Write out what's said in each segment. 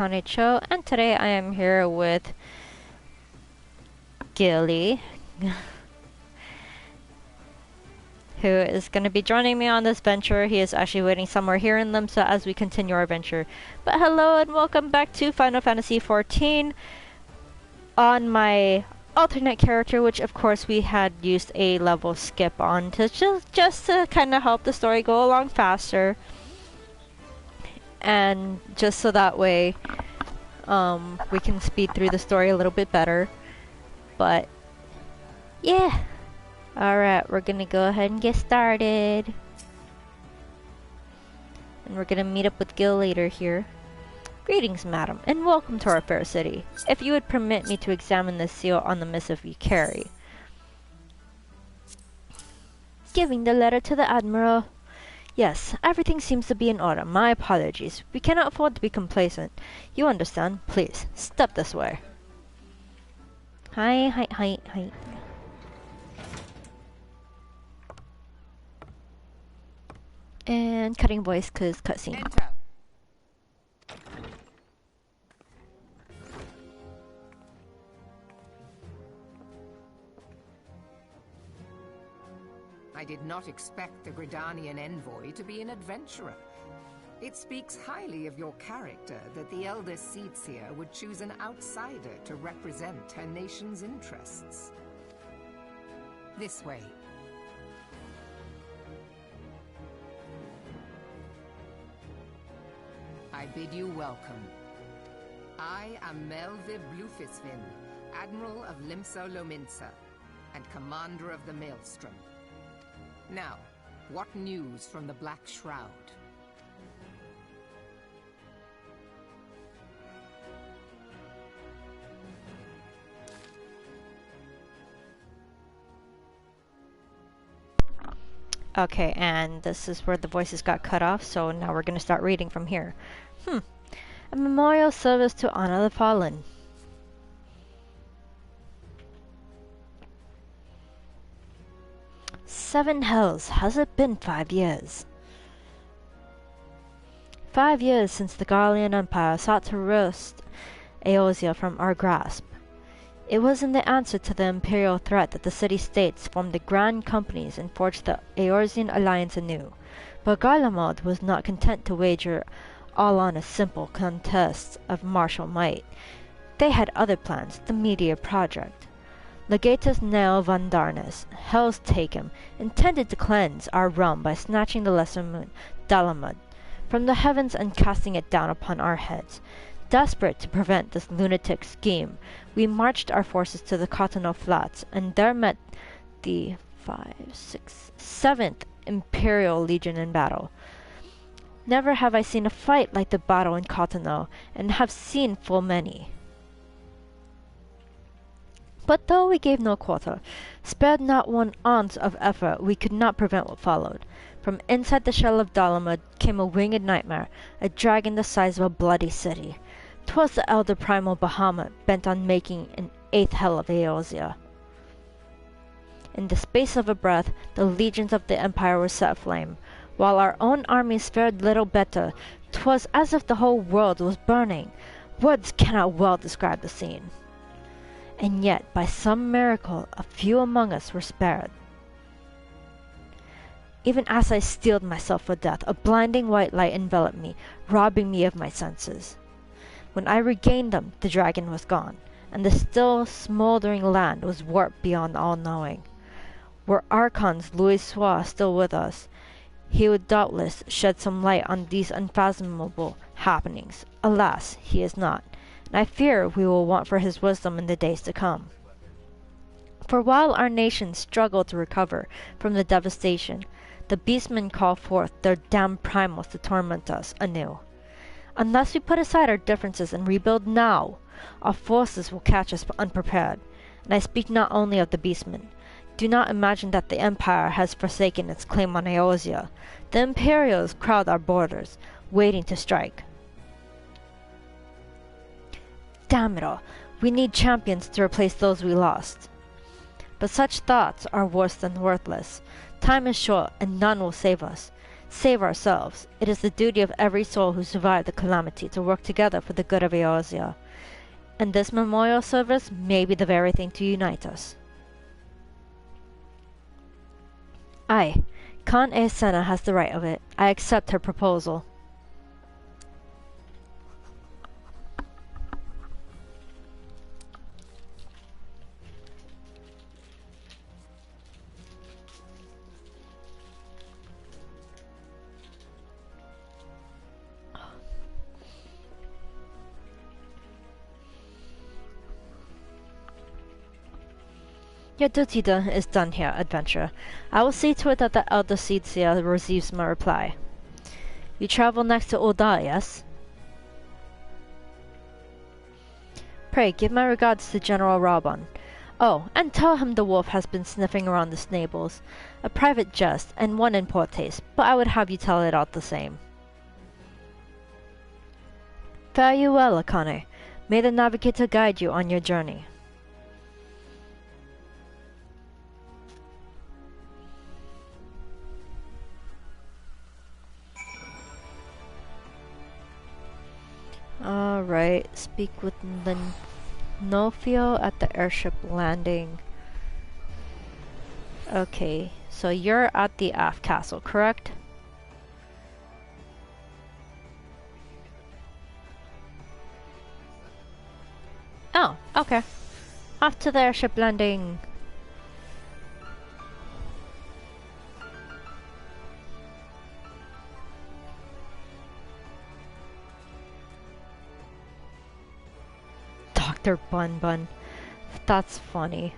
Cho, and today I am here with Gilly, who is going to be joining me on this venture. He is actually waiting somewhere here in Limsa as we continue our venture. But hello and welcome back to Final Fantasy XIV on my alternate character, which of course we had used a level skip on to just to kind of help the story go along faster. And just so that way we can speed through the story a little bit better. But yeah, alright, we're gonna go ahead and get started, and we're gonna meet up with Gil later here. Greetings, madam, and welcome to our fair city. If you would permit me to examine the seal on the missive you carry. Giving the letter to the Admiral. Yes, everything seems to be in order. My apologies. We cannot afford to be complacent. You understand? Please, step this way. Hi. And cutting voice, cause cutscene. Enter. I did not expect the Gridanian envoy to be an adventurer. It speaks highly of your character that the Elder Seedseer would choose an outsider to represent her nation's interests. This way. I bid you welcome. I am Melvib Blufisvin, Admiral of Limsa Lominsa, and Commander of the Maelstrom. Now, what news from the Black Shroud? Okay, and this is where the voices got cut off, so now we're gonna start reading from here. A memorial service to honor the fallen. Seven hells, has it been 5 years? 5 years since the Garlean Empire sought to wrest Eorzea from our grasp. It was in the answer to the imperial threat that the city-states formed the Grand Companies and forged the Eorzean alliance anew. But Garlemald was not content to wager all on a simple contest of martial might. They had other plans, the Meteor Project. Legatus Nell von Darnus, Hell's Taken, intended to cleanse our realm by snatching the lesser moon, Dalamud, from the heavens and casting it down upon our heads. Desperate to prevent this lunatic scheme, we marched our forces to the Cotonou Flats, and there met the 7th Imperial Legion in battle. Never have I seen a fight like the battle in Cotonou, and have seen full many. But though we gave no quarter, spared not one ounce of effort, we could not prevent what followed. From inside the shell of Dalamud came a winged nightmare, a dragon the size of a bloody city. 'Twas the elder primal Bahamut, bent on making an 8th hell of Eorzea. In the space of a breath, the legions of the Empire were set aflame. While our own armies fared little better, 'twas as if the whole world was burning. Words cannot well describe the scene. And yet, by some miracle, a few among us were spared. Even as I steeled myself for death, a blinding white light enveloped me, robbing me of my senses. When I regained them, the dragon was gone, and the still smoldering land was warped beyond all knowing. Were Archon's Louis Soir still with us, he would doubtless shed some light on these unfathomable happenings. Alas, he is not, and I fear we will want for his wisdom in the days to come. For while our nation struggled to recover from the devastation, the beastmen call forth their damned primals to torment us anew. Unless we put aside our differences and rebuild now, our forces will catch us unprepared. And I speak not only of the beastmen. Do not imagine that the Empire has forsaken its claim on Eorzea. The Imperials crowd our borders, waiting to strike. Damn it all, we need champions to replace those we lost. But such thoughts are worse than worthless. Time is short, and none will save us. save ourselves. It is the duty of every soul who survived the calamity to work together for the good of Eorzea. And this memorial service may be the very thing to unite us. Aye, Khan Senna has the right of it. I accept her proposal. Your duty is done here, adventurer. I will see to it that the Elder Seedseer receives my reply. You travel next to Ul'dah, yes? Pray, give my regards to General Raubon. Oh, and tell him the wolf has been sniffing around the stables. A private jest, and one in poor taste, but I would have you tell it out the same. Fare you well, Akane. May the Navigator guide you on your journey. Alright, speak with Nofio at the airship landing. Okay, so you're at the aft castle, correct? Oh, okay. Off to the airship landing. Dr. Bun Bun. That's funny.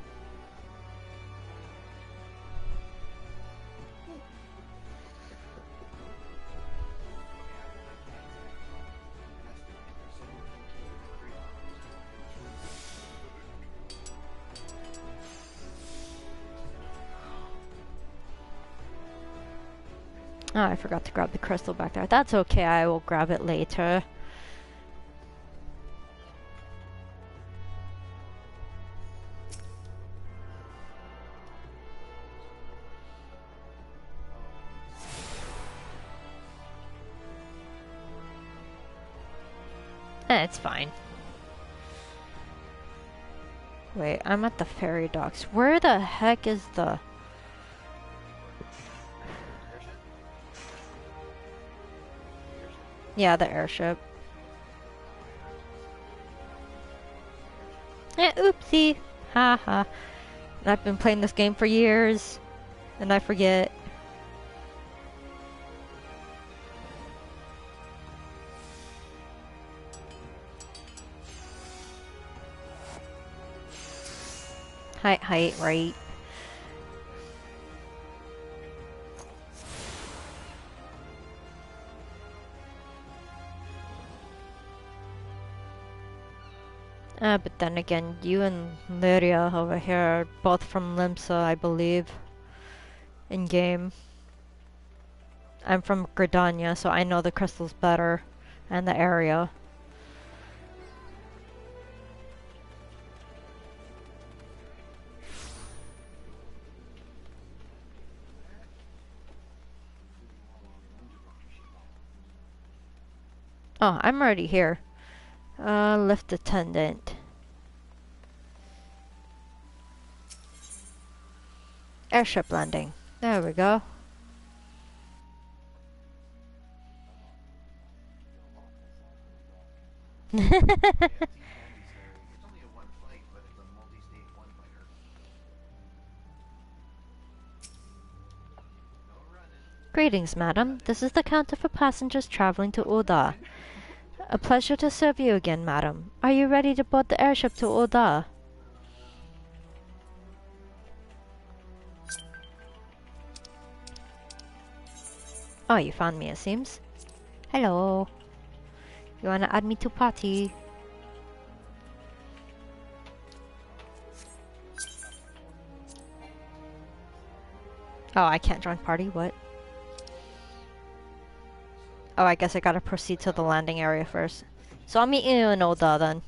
Oh, I forgot to grab the crystal back there. That's okay, I will grab it later. It's fine. Wait, I'm at the ferry docks. Where the heck is the... Yeah, the airship. Oopsie! Haha. I've been playing this game for years, and I forget. Height, right. But then again, you and Lyria over here are both from Limsa, I believe. In-game. I'm from Gridania, so I know the crystals better, and the area. Oh, I'm already here. Lift attendant. Airship landing. There we go. Greetings, madam. This is the counter for passengers traveling to Ul'dah. A pleasure to serve you again, madam. Are you ready to board the airship to Ul'dah? Oh, you found me, it seems. Hello. You wanna add me to party? Oh, I can't join party? What? Oh, I guess I gotta proceed to the landing area first. So I'll meet you in Ul'dah then.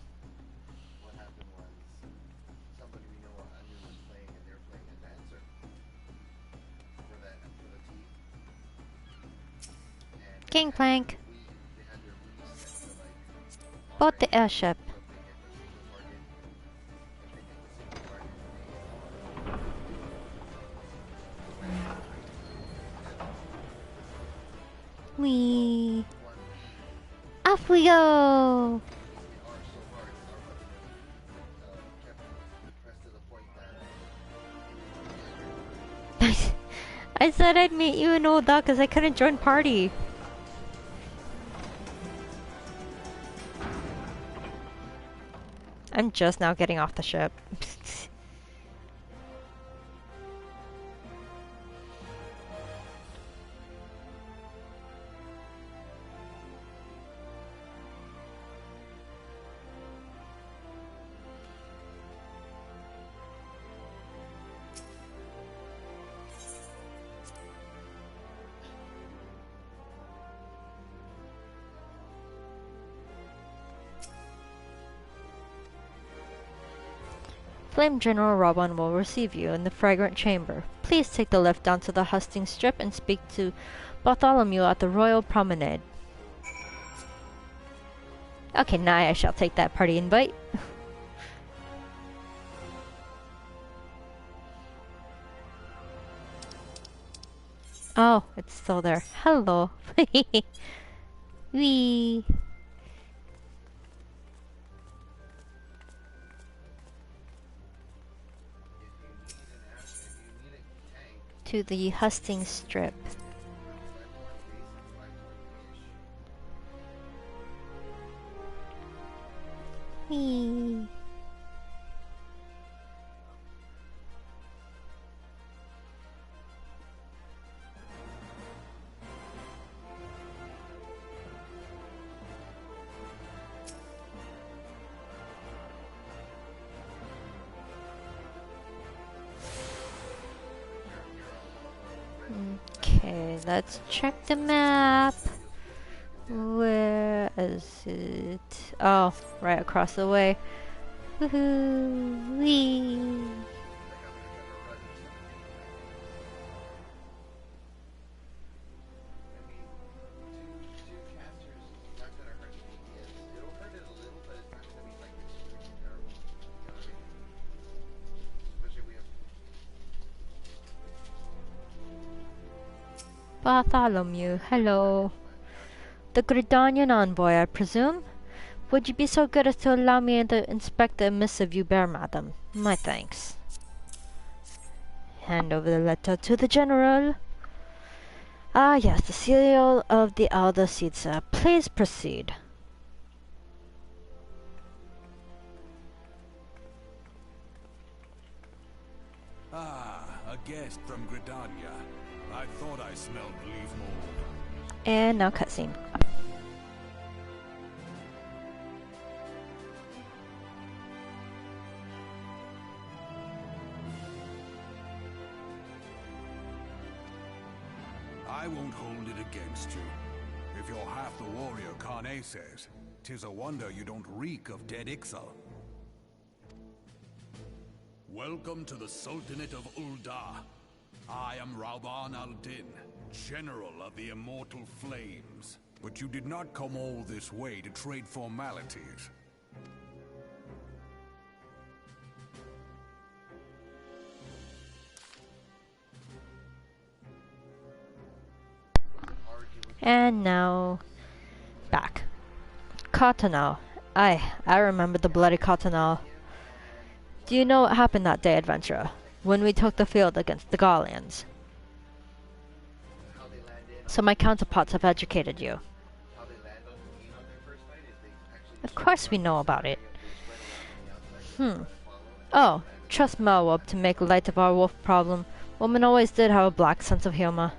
Gangplank. Board the airship. Whee! Off we go! I said I'd meet you in Old Dock because I couldn't join party. I'm just now getting off the ship. Flame General Robon will receive you in the Fragrant Chamber. Please take the lift down to the Hustings Strip and speak to Bartholomew at the Royal Promenade. Okay, now I shall take that party invite. Oh, it's still there. Hello. Wee. To the Hustings Strip. Whee! Okay, let's check the map. Where is it? Oh, right across the way. Woohoo! Whee! Bartholomew, hello. The Gridanian envoy, I presume? Would you be so good as to allow me to inspect the missive you bear, madam? My thanks. Hand over the letter to the general. Ah, yes, the seal of the Elder Caesar. Please proceed. Ah, a guest from Gridania. I thought I smelled leaf mold. And now cutscene. I won't hold it against you. If you're half the warrior Kane says, 'tis a wonder you don't reek of dead Ixal. Welcome to the Sultanate of Ul'dah. I am Rauban al-Din, General of the Immortal Flames. But you did not come all this way to trade formalities. And now, back. Cottonelle. I remember the bloody Cottonelle. Do you know what happened that day, adventurer? When we took the field against the Gallians. So my counterparts have educated you. Of course we know about it. Oh, trust Melwob to make light of our wolf problem. Women always did have a black sense of humor.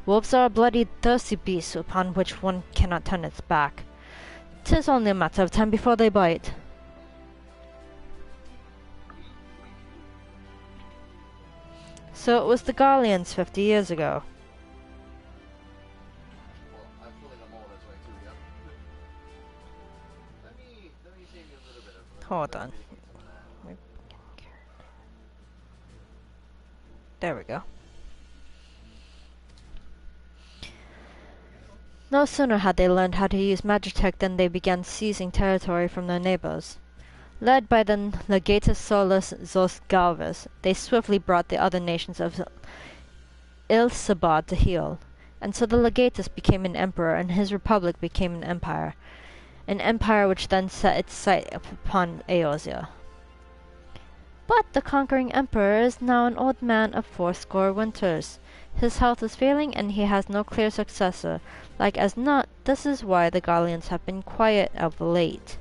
Wolves are bloody thirsty beasts upon which one cannot turn its back. 'Tis only a matter of time before they bite. So it was the Gallians 50 years ago. Hold on. There we go. No sooner had they learned how to use Magitech than they began seizing territory from their neighbors. Led by the Legatus Solus Zos Galvus, they swiftly brought the other nations of Ilsabad to heel, and so the Legatus became an emperor and his republic became an empire which then set its sight upon Eosia. But the conquering emperor is now an old man of 80 winters. His health is failing and he has no clear successor. Like as not, this is why the Gallians have been quiet of late.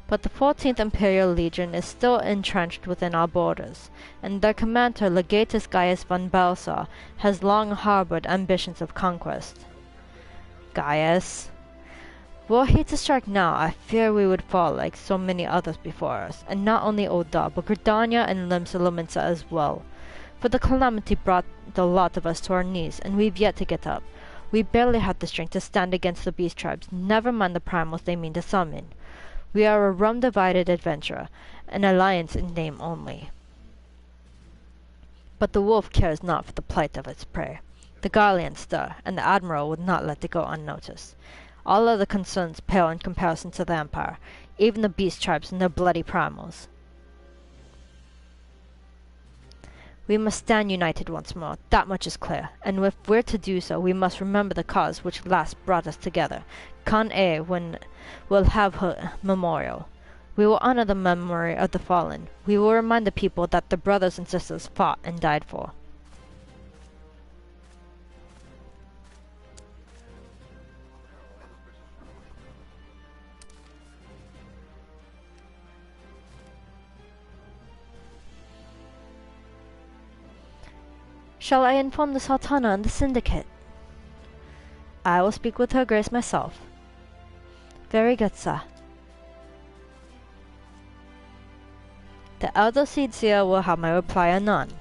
But the 14th Imperial Legion is still entrenched within our borders, and their commander Legatus Gaius von Balsa has long harbored ambitions of conquest. Gaius. Were he to strike now, I fear we would fall like so many others before us, and not only Ul'dah, but Gridania and Limsa as well. For the calamity brought the lot of us to our knees, and we've yet to get up. We barely have the strength to stand against the beast tribes, never mind the primals they mean to summon. We are a rum-divided adventurer, an alliance in name only. But the wolf cares not for the plight of its prey. The Gallians stir, and the admiral would not let it go unnoticed. All other concerns pale in comparison to the empire, even the beast tribes and their bloody primals. We must stand united once more, that much is clear, and if we're to do so, we must remember the cause which last brought us together. Con-E will have her memorial. We will honor the memory of the fallen. We will remind the people that their brothers and sisters fought and died for. Shall I inform the Sultana and the Syndicate? I will speak with her grace myself. Very good, sir. The Elder Seer will have my reply anon.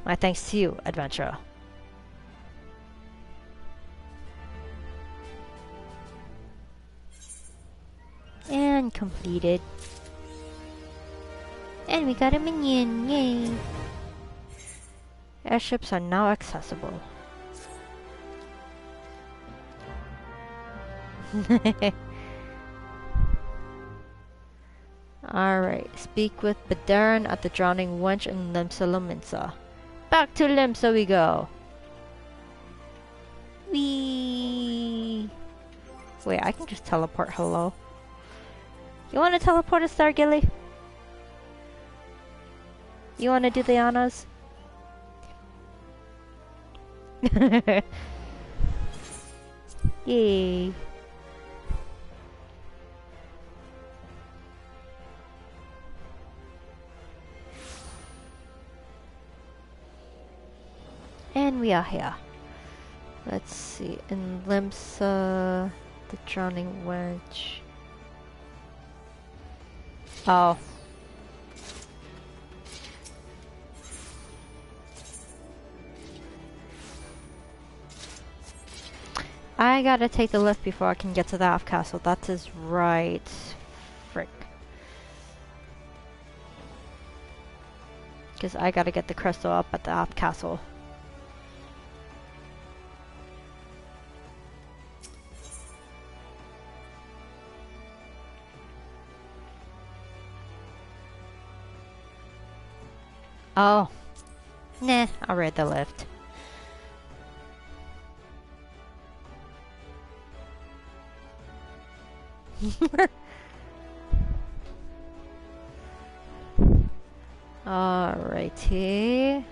My thanks to you, adventurer. And completed. And we got a minion, yay! Airships are now accessible. Alright, speak with Badaran at the Drowning Wench in Limsa. Back to Limsa we go! Whee! Wait, I can just teleport hello. You wanna teleport us, Stargilly? You wanna do the honors? Yay. And we are here. Let's see, in Limsa, the Drowning Wench. Oh. I gotta take the lift before I can get to the half castle. That is right. Frick. Because I gotta get the crystal up at the half castle. Oh. Nah, I'll ride the lift. Alrighty.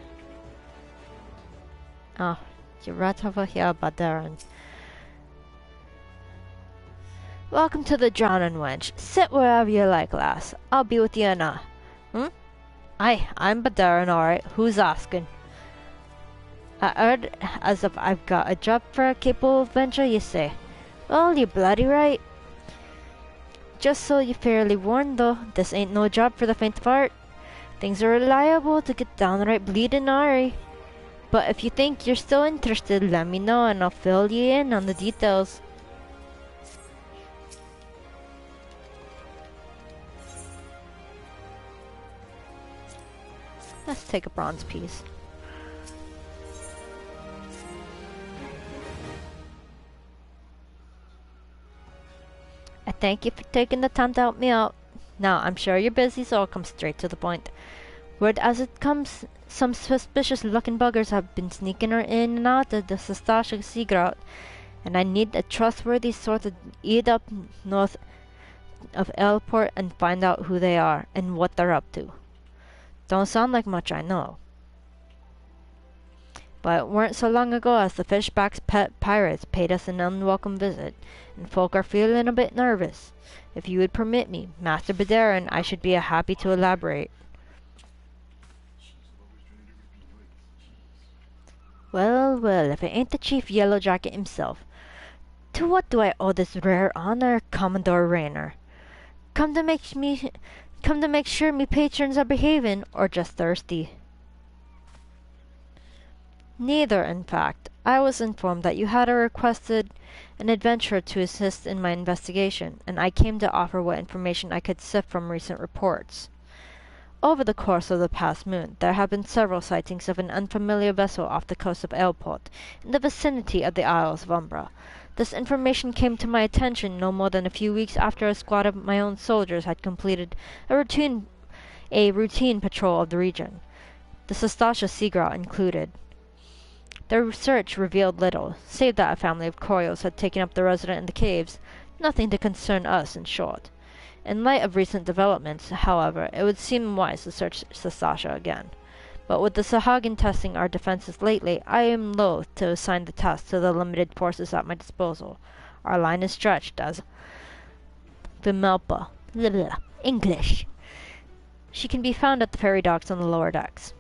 Oh, you're right over here, Badaran. Welcome to the Drowning Wench. Sit wherever you like, lass. I'll be with you in a... Aye, I'm Badaran, alright. Who's asking? I heard as if I've got a job for a capable adventurer, you say. Well, you're bloody right. Just so you're fairly warned, though, this ain't no job for the faint of heart. Things are liable to get downright bleeding airy. But if you think you're still interested, let me know and I'll fill you in on the details. Let's take a bronze piece. I thank you for taking the time to help me out. Now, I'm sure you're busy, so I'll come straight to the point. Word as it comes, some suspicious-looking buggers have been sneaking her in and out of the Sastasha Sea Grout, and I need a trustworthy source to eat up north of Elport and find out who they are and what they're up to. Don't sound like much, I know. But it weren't so long ago as the Fishback's pet pirates paid us an unwelcome visit, and folk are feeling a bit nervous. If you would permit me, Master Bedarin, I should be happy to elaborate. Well, well, if it ain't the Chief Yellowjacket himself. To what do I owe this rare honor, Commodore Raynor? Come to make sure me patrons are behaving, or just thirsty? Neither, in fact. I was informed that you had requested an adventurer to assist in my investigation, and I came to offer what information I could sift from recent reports. Over the course of the past moon, there have been several sightings of an unfamiliar vessel off the coast of Elport, in the vicinity of the Isles of Umbra. This information came to my attention no more than a few weeks after a squad of my own soldiers had completed a routine patrol of the region, the Sastasha Sea Grout included. Their research revealed little, save that a family of Corios had taken up the resident in the caves. Nothing to concern us, in short. In light of recent developments, however, it would seem wise to search Sastasha again. But with the Sahagin testing our defenses lately, I am loath to assign the task to the limited forces at my disposal. Our line is stretched as Vimelpa. English. She can be found at the ferry docks on the lower decks.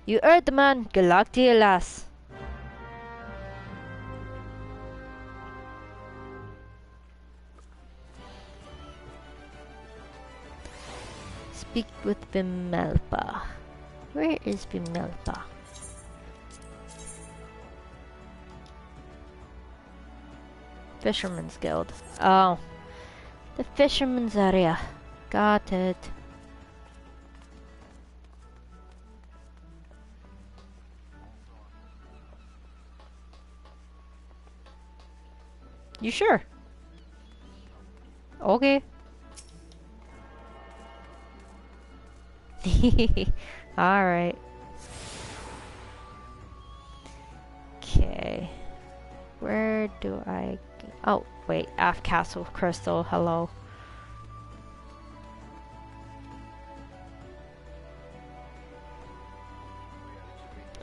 You heard the man. Good luck to you, lass. Speak with Vimelpa. Where is Vimelpa? Fisherman's Guild. Oh. The Fisherman's area. Got it. You sure? Okay. Alright. Okay. Where do I... Oh, wait. Aft Castle Crystal. Hello.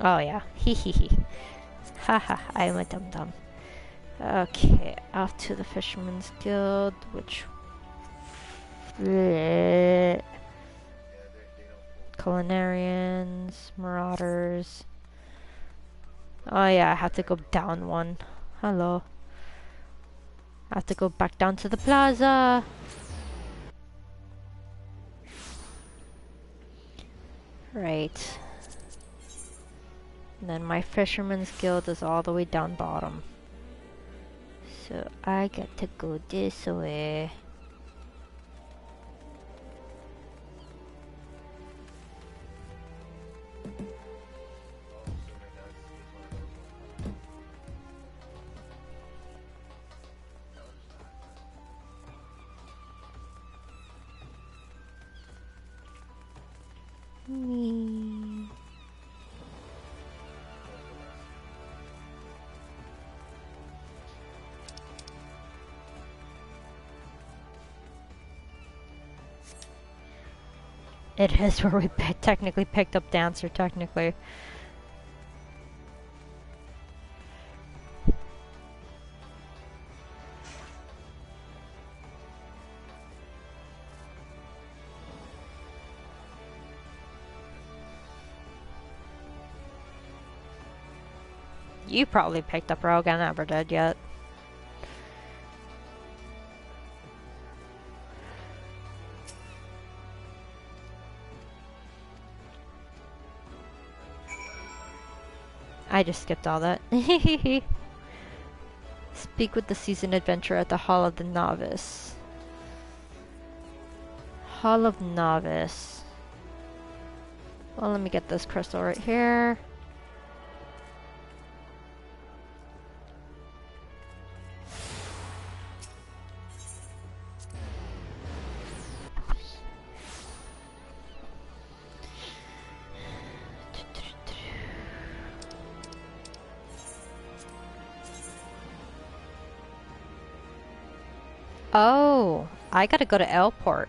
Oh, yeah. Hehehe. Haha, I'm a dum-dum. Okay, off to the Fisherman's Guild, which... Culinarians, Marauders... Oh yeah, I have to go down one. Hello. I have to go back down to the plaza! Right. And then my Fisherman's Guild is all the way down bottom. So I get to go this way. It is where we technically picked up Dancer, technically. You probably picked up Rogue, I never did yet. I just skipped all that. Speak with the seasoned adventurer at the Hall of the Novice. Hall of Novice. Well, let me get this crystal right here. Oh, I gotta go to L-Port.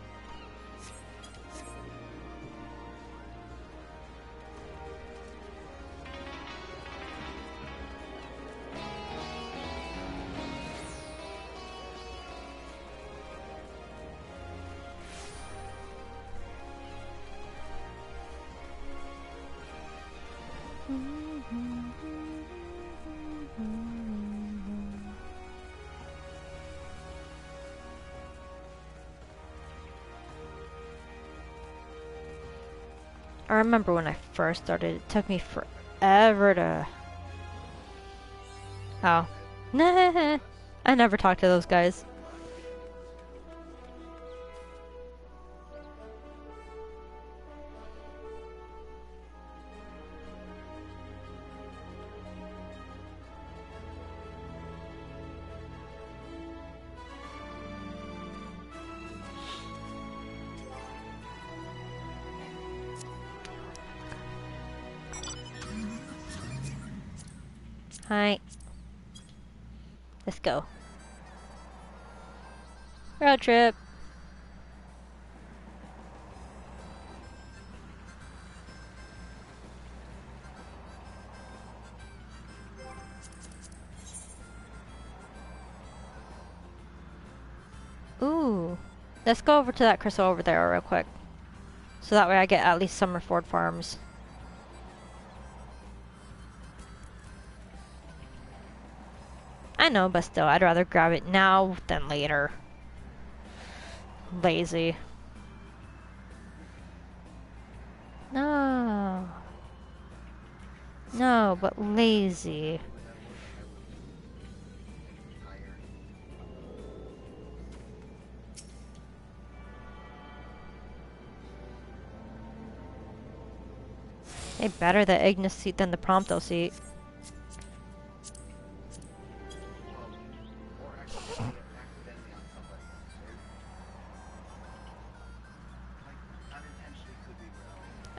I remember when I first started, it took me forever to... Oh. Nah, I never talked to those guys. Hi. Let's go. Road trip. Ooh. Let's go over to that crystal over there real quick. So that way I get at least Summerford Farms. I know, but still, I'd rather grab it now than later. Lazy. No. No, but lazy. Hey, better the Ignis seat than the Prompto seat.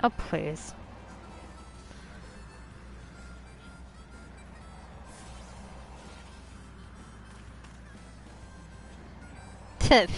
Oh, please. Tip.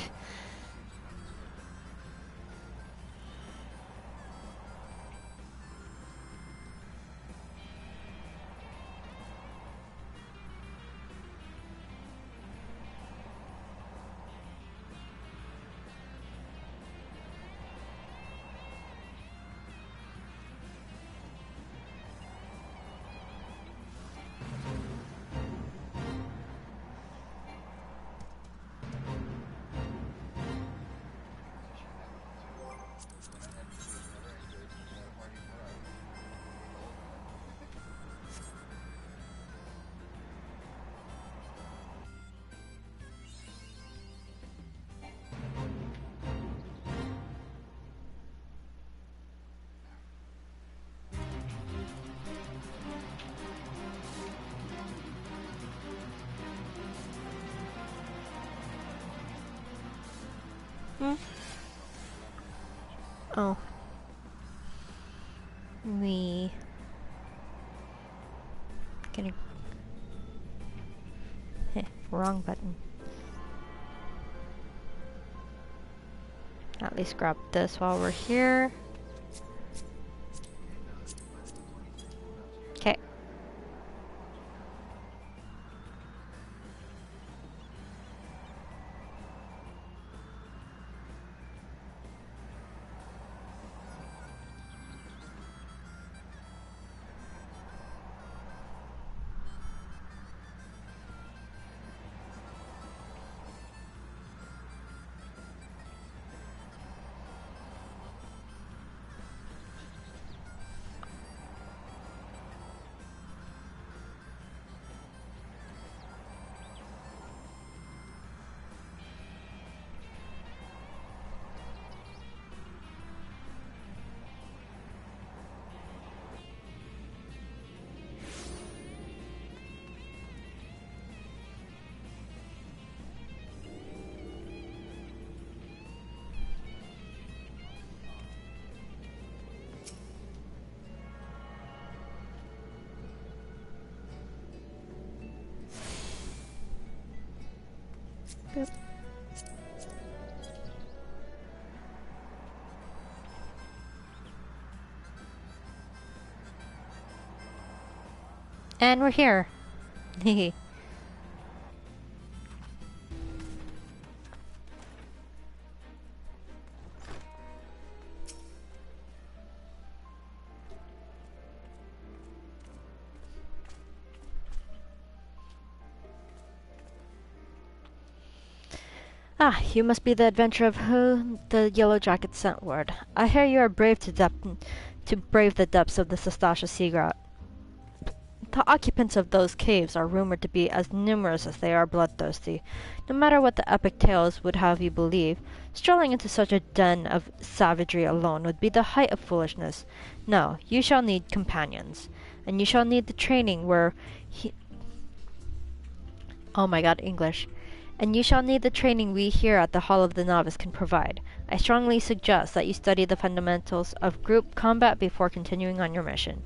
Hmm? Oh. We... Gonna... Heh, wrong button. At least grab this while we're here. Okay. Boop. And we're here. Hehe. Ah, you must be the adventurer of whom the Yellow Jacket sent word. I hear you are brave to brave the depths of the Sastasha Seagrot. The occupants of those caves are rumored to be as numerous as they are bloodthirsty. No matter what the epic tales would have you believe, strolling into such a den of savagery alone would be the height of foolishness. No, you shall need companions, and you shall need the training Oh my god, English. And you shall need the training we here at the Hall of the Novice can provide. I strongly suggest that you study the fundamentals of group combat before continuing on your mission.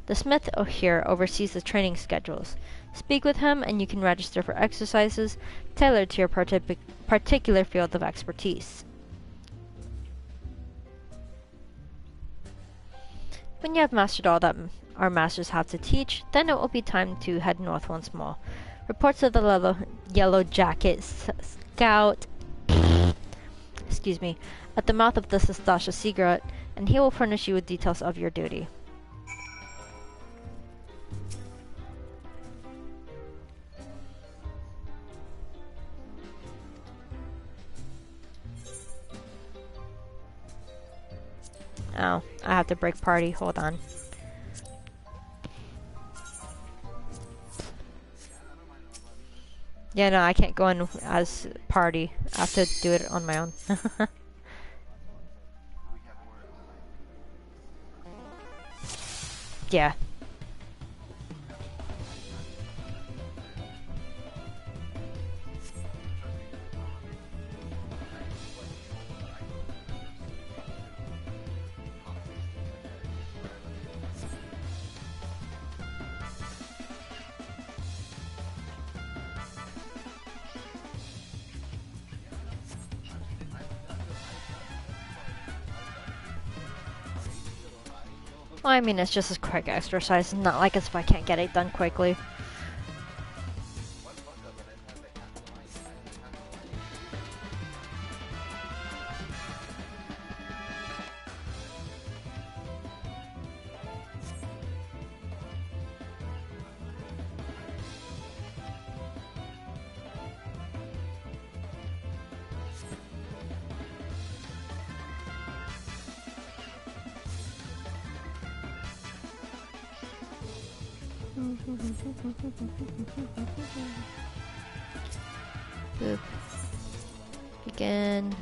The smith here oversees the training schedules. Speak with him and you can register for exercises tailored to your particular field of expertise. When you have mastered all that our masters have to teach, then it will be time to head north once more. Reports of the Yellow Jacket Scout excuse me, at the mouth of the Sastasha Seagrot, and he will furnish you with details of your duty. Oh, I have to break party. Hold on. Yeah, no, I can't go in as party. I have to do it on my own. Yeah. Well, I mean, it's just a quick exercise. It's not like as if I can't get it done quickly. Boop. Begin.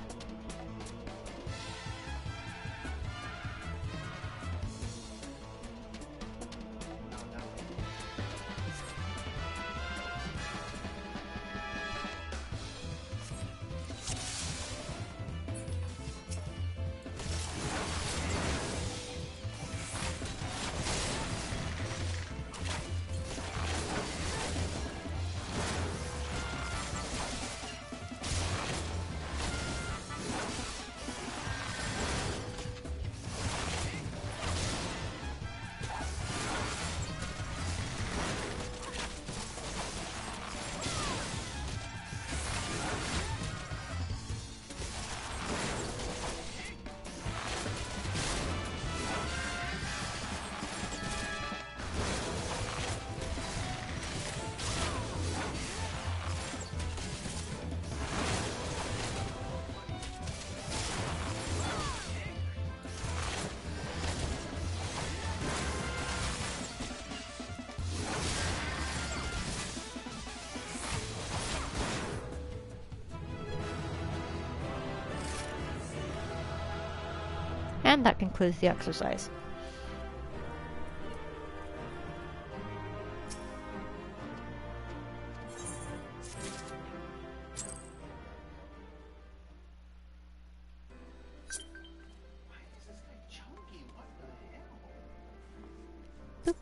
And that concludes the exercise. Boop.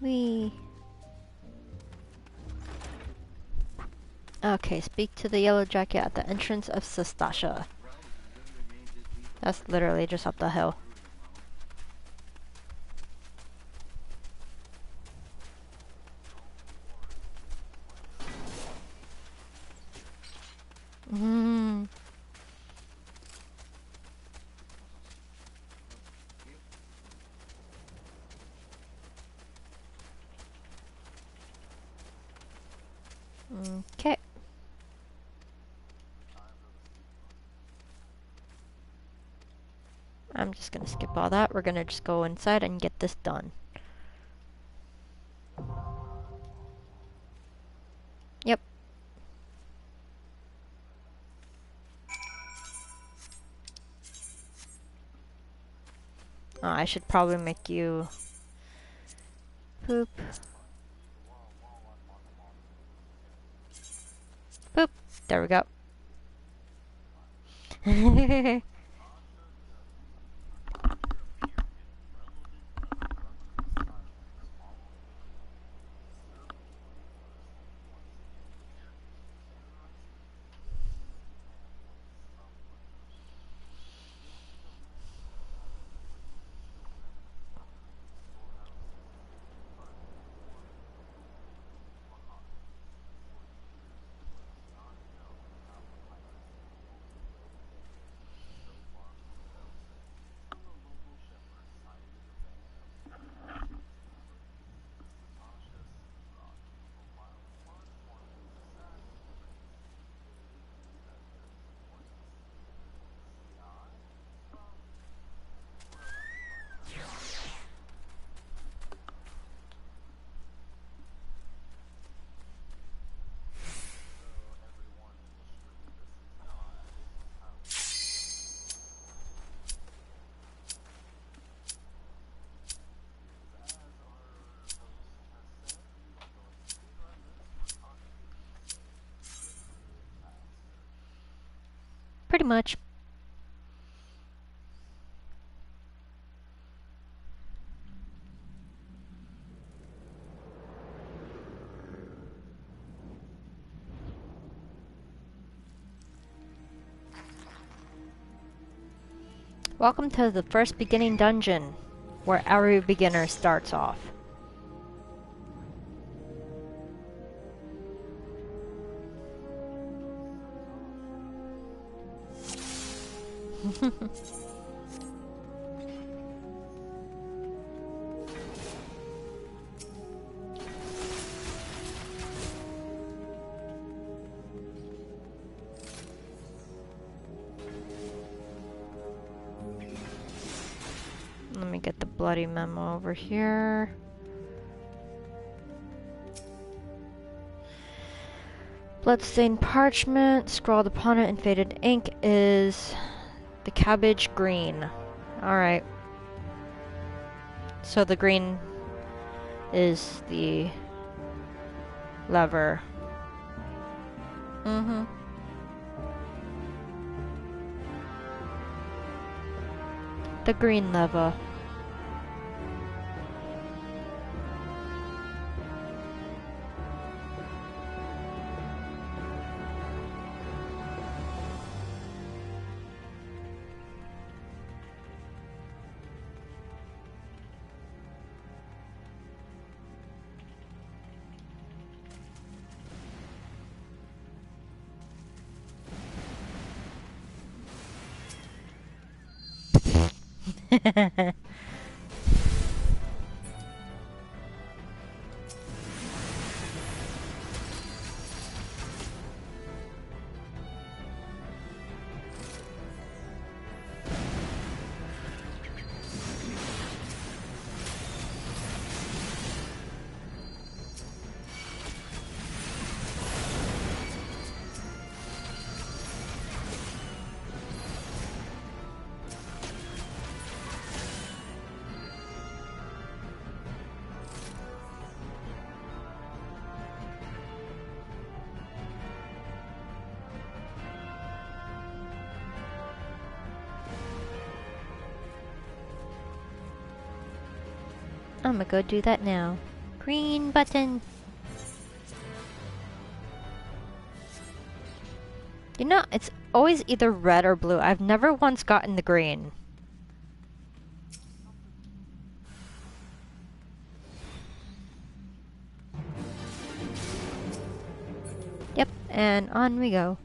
Whee! Okay, speak to the yellow jacket at the entrance of Sastasha. That's literally just up the hill. Mm. Okay. I'm just gonna skip all that. We're gonna just go inside and get this done. Yep. I should probably make you poop. Boop. There we go. Pretty much. Welcome to the first beginning dungeon, where every beginner starts off. Let me get the bloody memo over here. Bloodstained parchment, scrawled upon it in faded ink, is the cabbage green. Alright. So the green is the lever. Mm-hmm. The green lever. I'm gonna go do that now. green button. You know, it's always either red or blue. I've never once gotten the green. Yep, and on we go.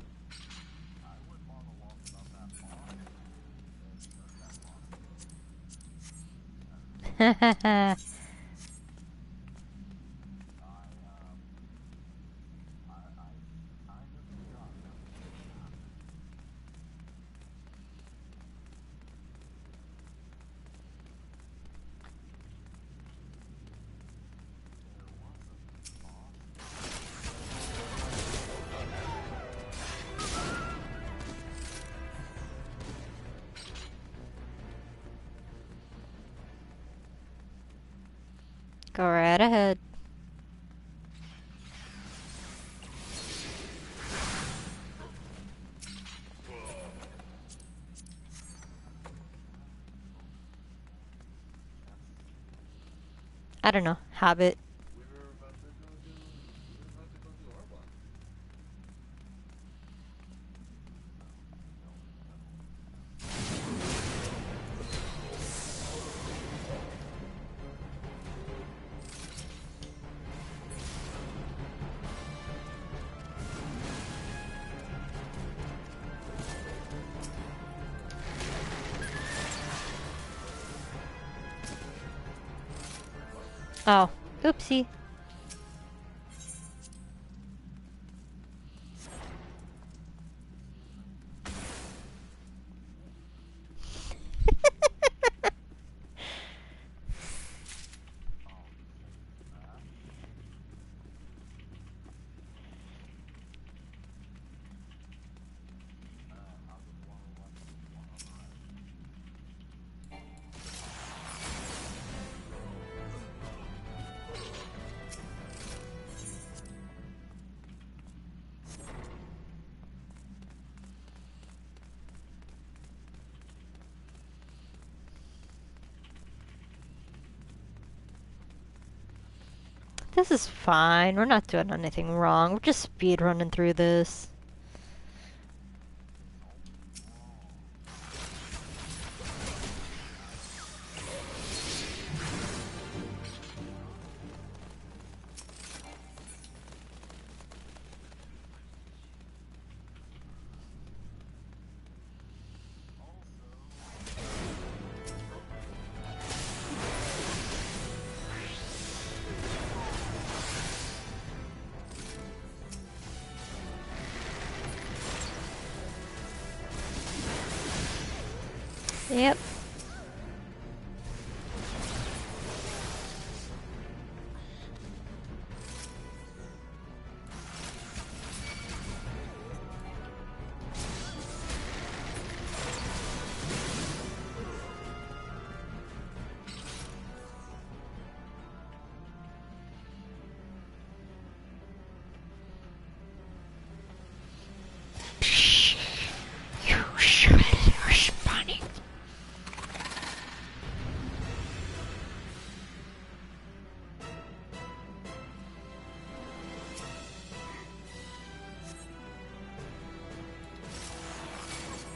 Go right ahead. I don't know, habit. Oh, oopsie. This is fine. We're not doing anything wrong. We're just speed running through this. Yep.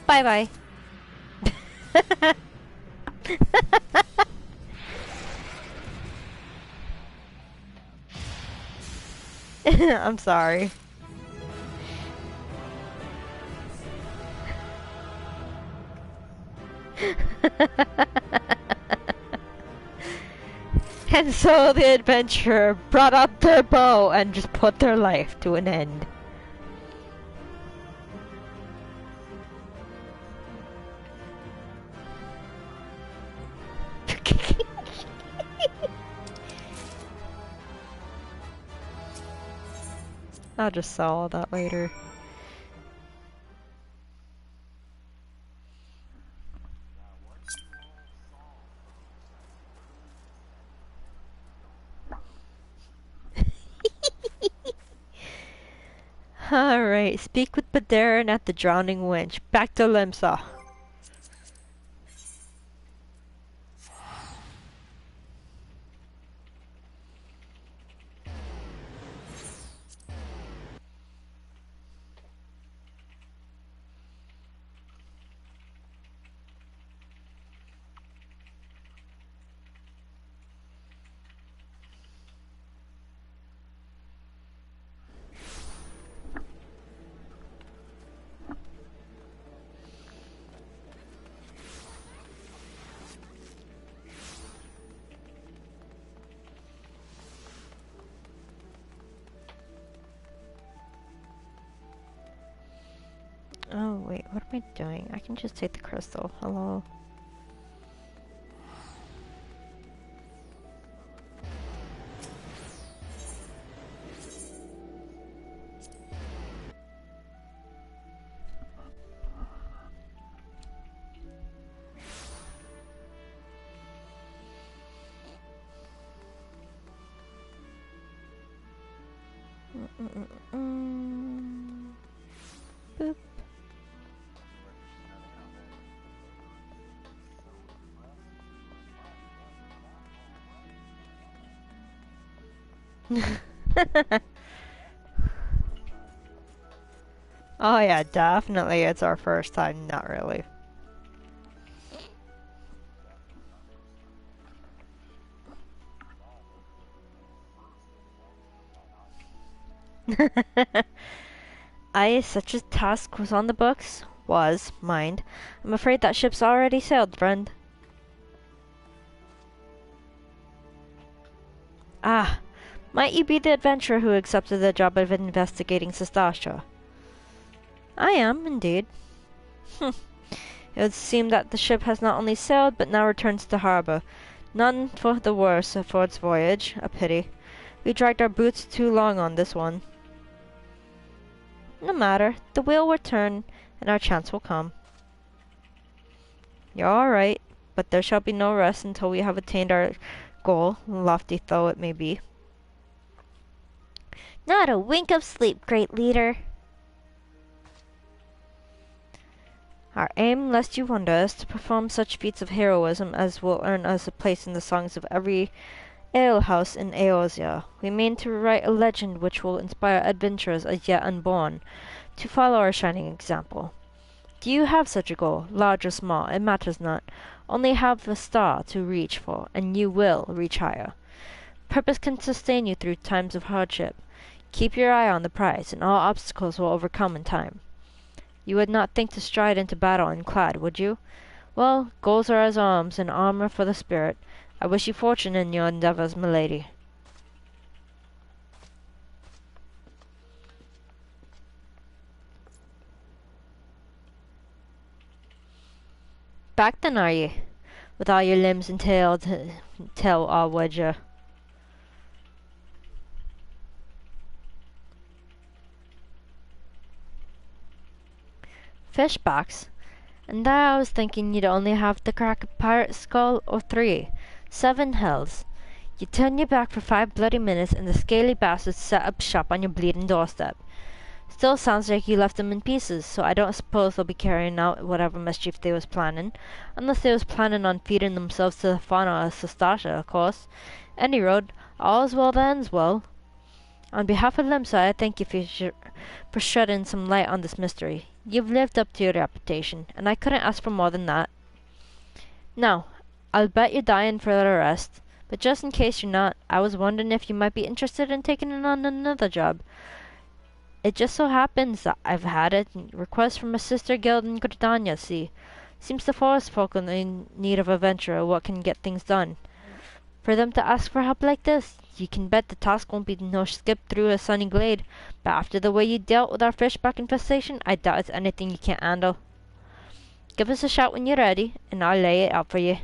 Bye-bye. I'm sorry. And so the adventurer brought out their bow and just put their life to an end. I'll just sell all that later. Alright, speak with Badarin at the Drowning Winch. Back to Limsa. am I doing? I can just take the crystal. Hello. Boop. Oh yeah, definitely it's our first time, not really. Such a task was on the books. Was, mind. I'm afraid that ship's already sailed, friend. Ah, might you be the adventurer who accepted the job of investigating Sestasha? I am, indeed. It would seem that the ship has not only sailed, but now returns to harbor. None for the worse for its voyage. A pity. We dragged our boots too long on this one. No matter. The wheel will turn, and our chance will come. You're all right, but there shall be no rest until we have attained our goal, lofty though it may be. Not a wink of sleep, great leader. Our aim, lest you wonder, is to perform such feats of heroism as will earn us a place in the songs of every alehouse in Eorzea. We mean to write a legend which will inspire adventurers as yet unborn to follow our shining example. Do you have such a goal, large or small? It matters not. Only have a star to reach for, and you will reach higher. Purpose can sustain you through times of hardship. Keep your eye on the prize, and all obstacles will overcome in time. You would not think to stride into battle unclad, would you? Well, goals are as arms, and armor for the spirit. I wish you fortune in your endeavors, milady. Back then, are ye? With all your limbs and tail all wedger. Fish box? And there I was thinking you'd only have to crack a pirate skull or 3. 7 hells. You turn your back for 5 bloody minutes and the scaly bastards set up shop on your bleeding doorstep. Still sounds like you left them in pieces, so I don't suppose they'll be carrying out whatever mischief they was planning. Unless they was planning on feeding themselves to the fauna of Sestasha, of course. Any road, all's well that ends well. On behalf of Limsa, I thank you for shedding some light on this mystery. You've lived up to your reputation, and I couldn't ask for more than that. Now, I'll bet you're dying for the rest, but just in case you're not, I was wondering if you might be interested in taking on another job. It just so happens that I've had a request from a sister guild in Gridania, see. Seems the forest folk are in need of a venturer what can get things done. For them to ask for help like this, you can bet the task won't be no skip through a sunny glade, but after the way you dealt with our fishback infestation, I doubt it's anything you can't handle. Give us a shout when you're ready, and I'll lay it out for you.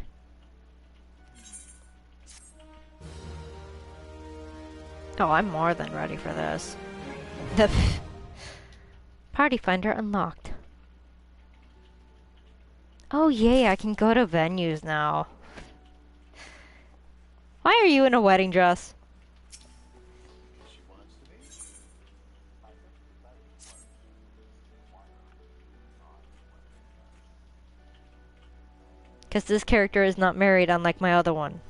Oh, I'm more than ready for this. The party finder unlocked. Oh yay, I can go to venues now. Why are you in a wedding dress? Because this character is not married, unlike my other one.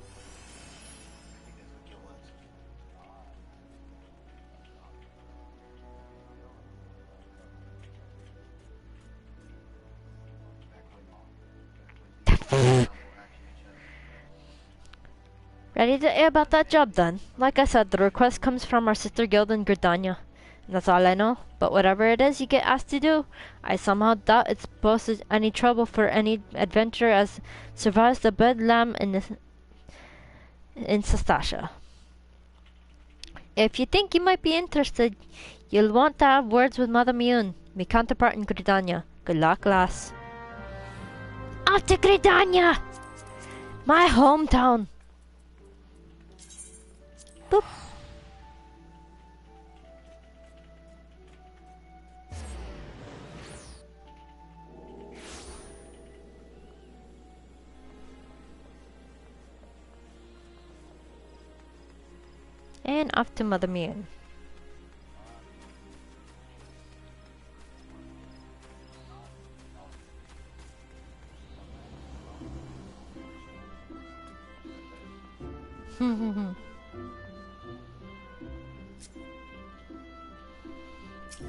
Ready to hear about that job then? Like I said, the request comes from our sister guild in Gridania. And that's all I know. But whatever it is you get asked to do, I somehow doubt it's posed any trouble for any adventurer as survives the bedlam in Sestasha. If you think you might be interested, you'll want to have words with Mother Mune, my counterpart in Gridania. Good luck, lass. Off to Gridania! My hometown! Boop. And off to Mother Mune.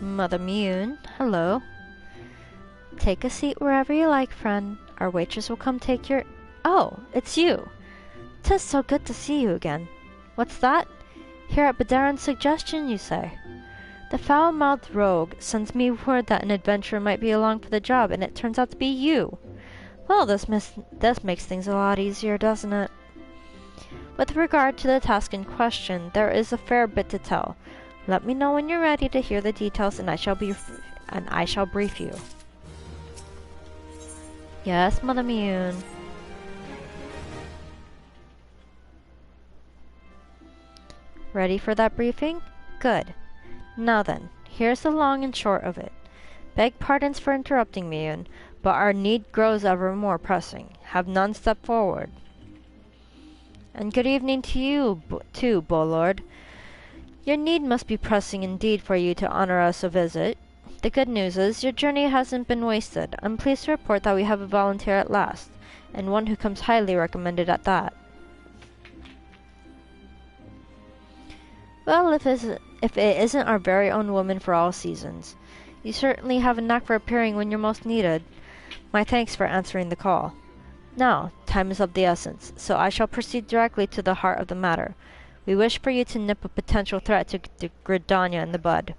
Mother Mune, hello. Take a seat wherever you like, friend. Our waitress will come take your... Oh, it's you. 'Tis so good to see you again. What's that? Here at Badaran's suggestion, you say? The foul-mouthed rogue sends me word that an adventurer might be along for the job, and it turns out to be you. Well, this makes things a lot easier, doesn't it? With regard to the task in question, there is a fair bit to tell. Let me know when you're ready to hear the details, and I shall brief you. Yes, Mother Mune. Ready for that briefing? Good. Now then, here's the long and short of it. Beg pardons for interrupting, Mune, but our need grows ever more pressing. Have none step forward. And good evening to you, too, Bolord. Your need must be pressing indeed for you to honor us a visit. The good news is, your journey hasn't been wasted. I'm pleased to report that we have a volunteer at last, and one who comes highly recommended at that. Well, if it isn't our very own woman for all seasons. You certainly have a knack for appearing when you're most needed. My thanks for answering the call. Now, time is of the essence, so I shall proceed directly to the heart of the matter. We wish for you to nip a potential threat to Gridania in the bud.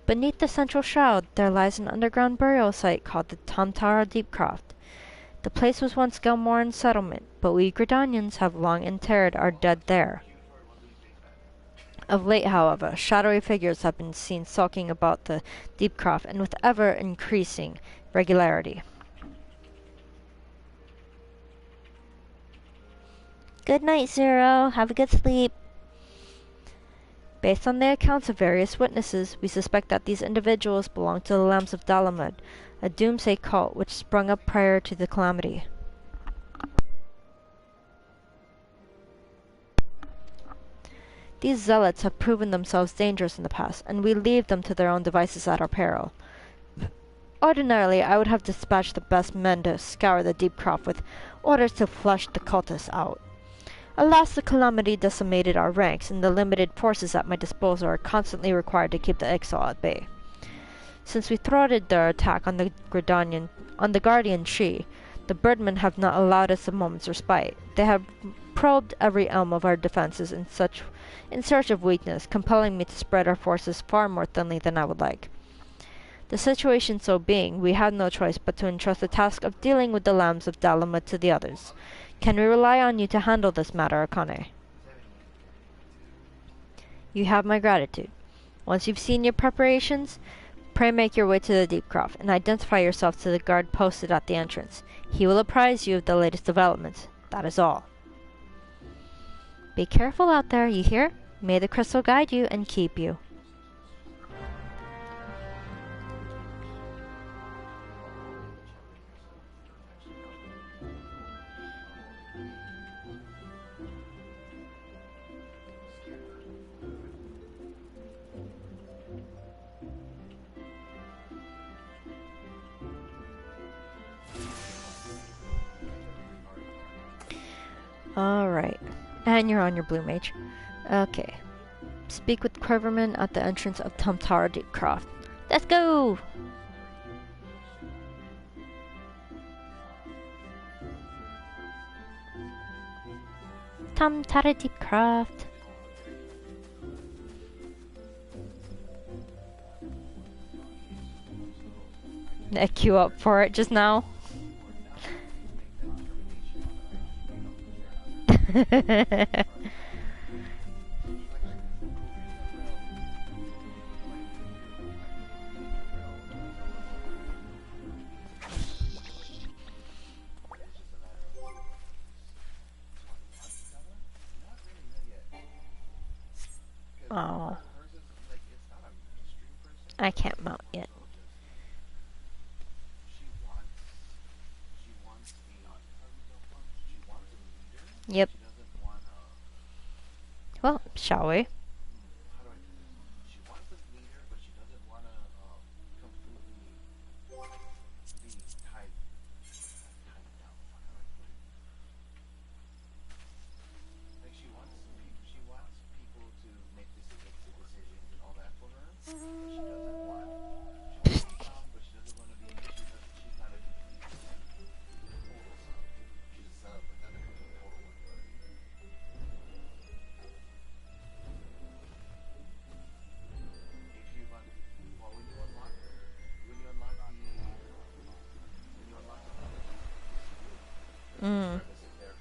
Beneath the central shroud, there lies an underground burial site called the Tamtara Deepcroft. The place was once Gelmoran's settlement, but we Gridanians have long interred our dead there. Of late, however, shadowy figures have been seen sulking about the Deepcroft, and with ever-increasing regularity. Good night, Zero. Have a good sleep. Based on the accounts of various witnesses, we suspect that these individuals belong to the Lambs of Dalamud, a doomsday cult which sprung up prior to the calamity. These zealots have proven themselves dangerous in the past, and we leave them to their own devices at our peril. Ordinarily, I would have dispatched the best men to scour the Deepcroft with orders to flush the cultists out. Alas, the calamity decimated our ranks, and the limited forces at my disposal are constantly required to keep the exile at bay. Since we thwarted their attack on the Guardian Tree, the Birdmen have not allowed us a moment's respite. They have probed every elm of our defenses in search of weakness, compelling me to spread our forces far more thinly than I would like. The situation so being, we had no choice but to entrust the task of dealing with the Lambs of Dalamud to the others. Can we rely on you to handle this matter, Akane? You have my gratitude. Once you've seen your preparations, pray make your way to the Deepcroft, and identify yourself to the guard posted at the entrance. He will apprise you of the latest developments. That is all. Be careful out there, you hear? May the crystal guide you and keep you. Alright. And you're on your blue mage. Okay. Speak with Quiverman at the entrance of Tamtara Deepcroft. Let's go! Tamtara Deepcroft. Did I queue up for it just now? Oh, hers is like it's not a mainstream person, I but can't she's mount more yet. so just she wants she wants a leader, but Yep. she doesn't want a Well, shall we? how do I put this? She wants a leader, but she doesn't want to completely be tied down. How do I put it? Like she wants people to make decisions and all that for her, but she wants to be some, but she doesn't want to be she's not a complete total sub. She's a sub, but not a complete total one. You know what I mean? If you well, when you unlock the ability, Mm, regardless if they're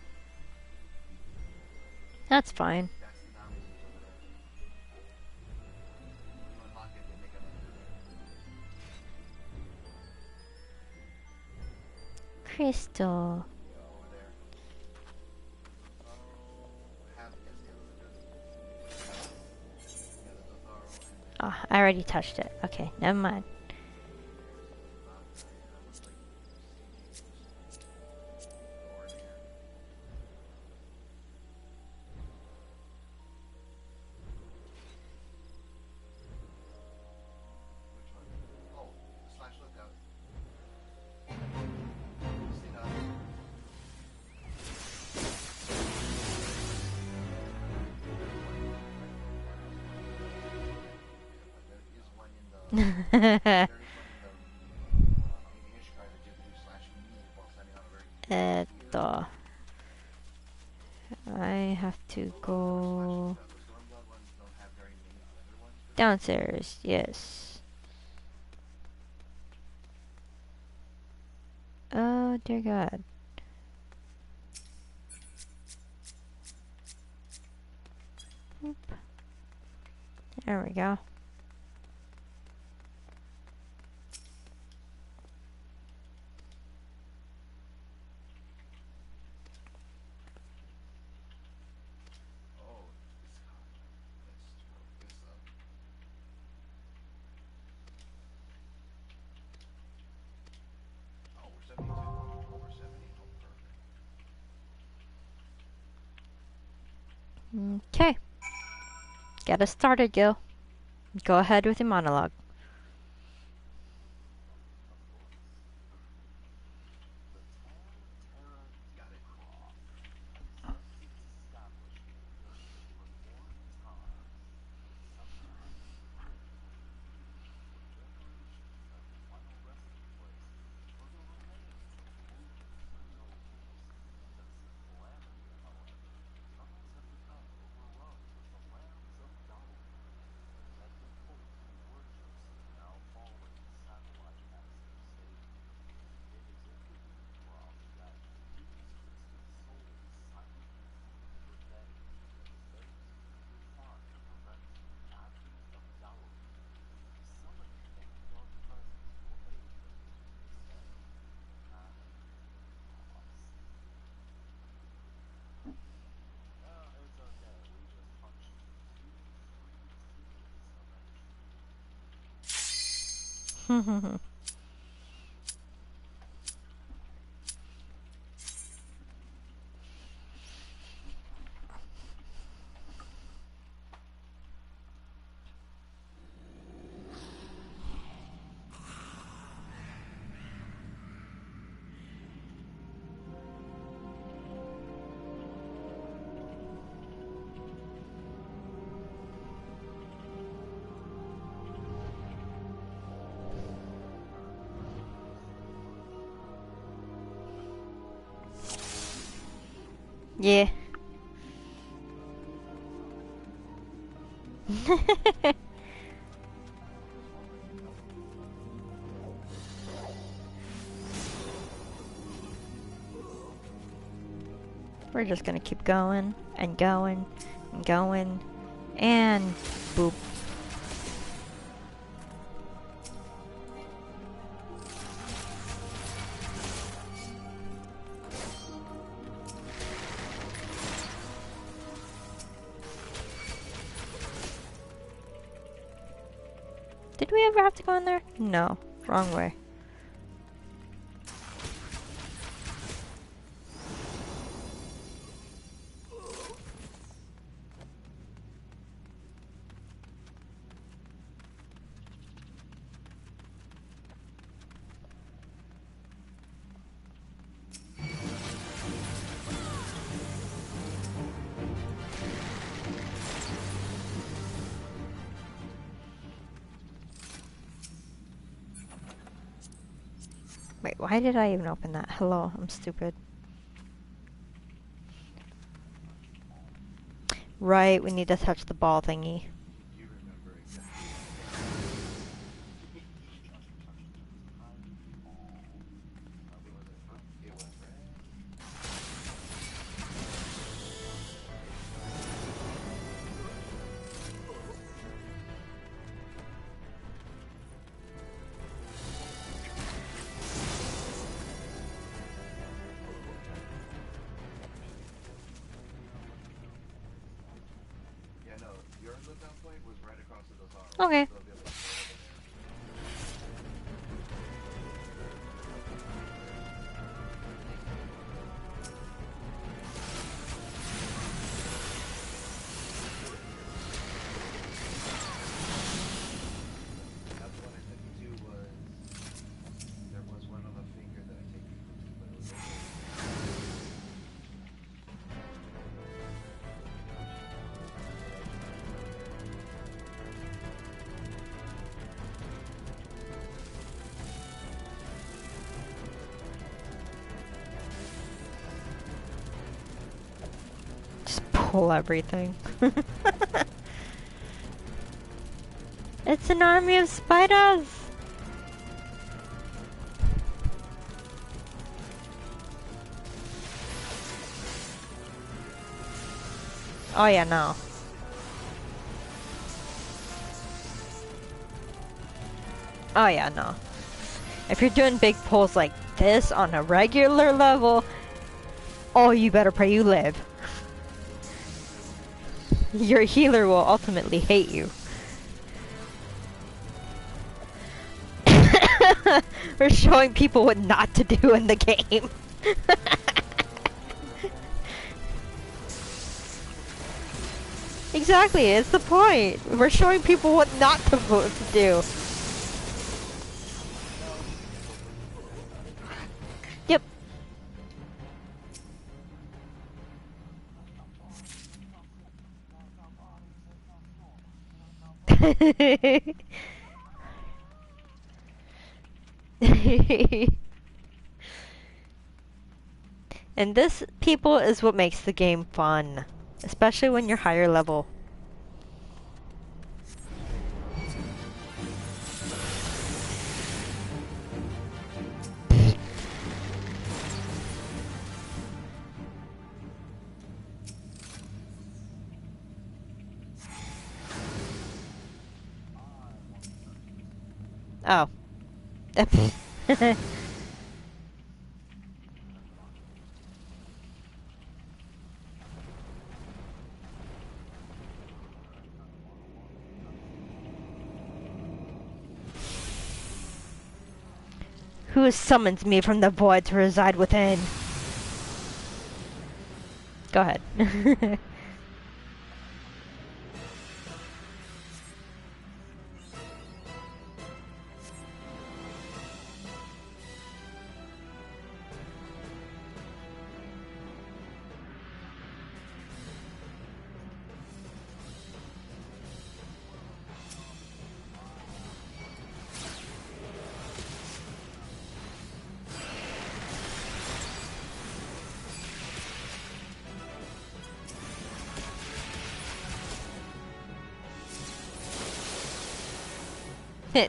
that's fine. that's the nominees over there. When you unlock it, they make a menu there. Crystal. Over there. Have yes, yeah, the Dotaro, and then Ah, I already touched it. Okay, never mind. looks like over there. Which one? Oh, slash lookout. Stick up. There is one in the mini-ish card that you have to do slash move while standing on a very Eto. I have to go the Stormblood ones don't have very many other ones for downstairs. Yes. Oh dear God. Oop. There we go. oh, this card. Let's look this up. Oh, we're 72. Oh, we're 70. Oh, perfect. Okay. Get us started, Gil. Go ahead with your monologue. Got it. Yeah. We're just gonna keep going and going and going and boop. Did we ever have to go in there? No. Wrong way. Wait, why did I even open that? Hello, I'm stupid. Right, we need to touch the ball thingy. You remember exactly. It was red. Yeah, no, your lookout point was right across to those arms. Okay. So they'll be like, that's what I took you to was there was one on the finger that I take you to, but it was Just pull everything. It's an army of spiders! Oh yeah, no. Oh yeah, no. If you're doing big pulls like this on a regular level, oh, you better pray you live. Your healer will ultimately hate you. We're showing people what not to do in the game. Exactly, it's the point. We're showing people what not to do. Yep. And this, people, is what makes the game fun. Especially when you're higher level. Oh. Who summons me from the void to reside within? Go ahead.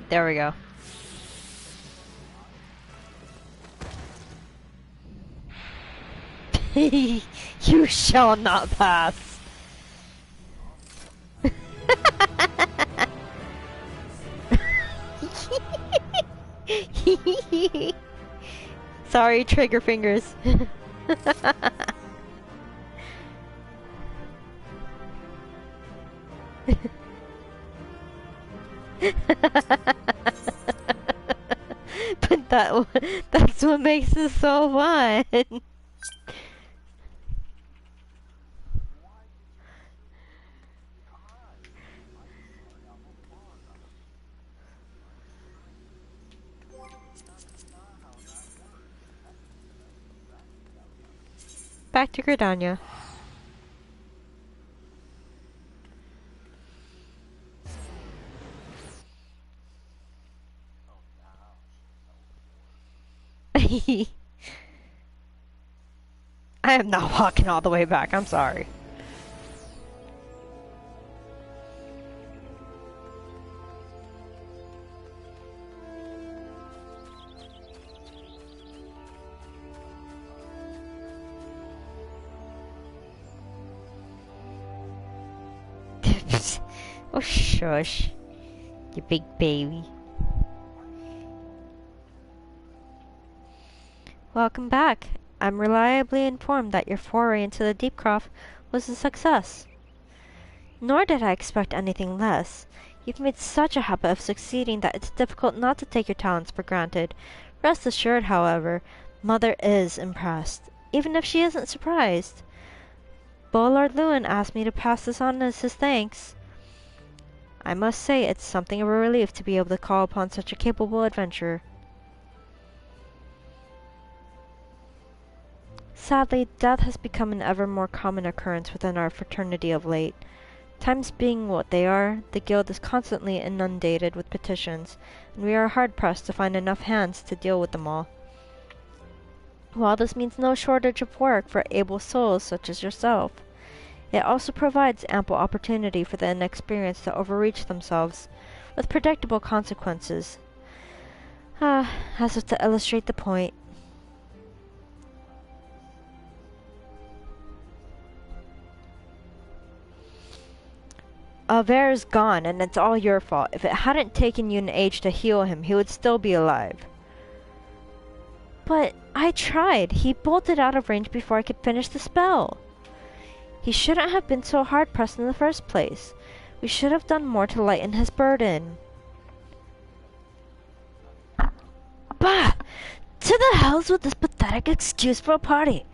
There we go. You shall not pass. Sorry, trigger fingers. But that's what makes this so fun. Back to Gridania. I am not walking all the way back, I'm sorry. Oh shush, you big baby. Welcome back. I'm reliably informed that your foray into the Deep Croft was a success. Nor did I expect anything less. You've made such a habit of succeeding that it's difficult not to take your talents for granted. Rest assured, however, Mother is impressed, even if she isn't surprised. Lord Lewin asked me to pass this on as his thanks. I must say it's something of a relief to be able to call upon such a capable adventurer. Sadly, death has become an ever more common occurrence within our fraternity of late. Times being what they are, the guild is constantly inundated with petitions, and we are hard-pressed to find enough hands to deal with them all. While this means no shortage of work for able souls such as yourself, it also provides ample opportunity for the inexperienced to overreach themselves, with predictable consequences. As if to illustrate the point. Aver's gone, and it's all your fault. If it hadn't taken you an age to heal him, he would still be alive. But I tried. He bolted out of range before I could finish the spell. He shouldn't have been so hard-pressed in the first place. We should have done more to lighten his burden. Bah! To the hells with this pathetic excuse for a party!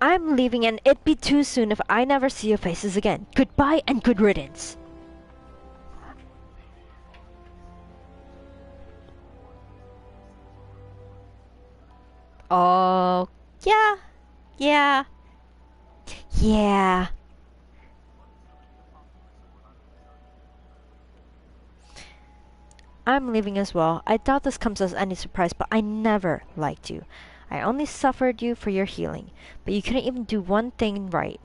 I'm leaving, and it'd be too soon if I never see your faces again. Goodbye and good riddance. Oh, yeah. I'm leaving as well. I doubt this comes as any surprise, but I never liked you. I only suffered you for your healing, but you couldn't even do one thing right.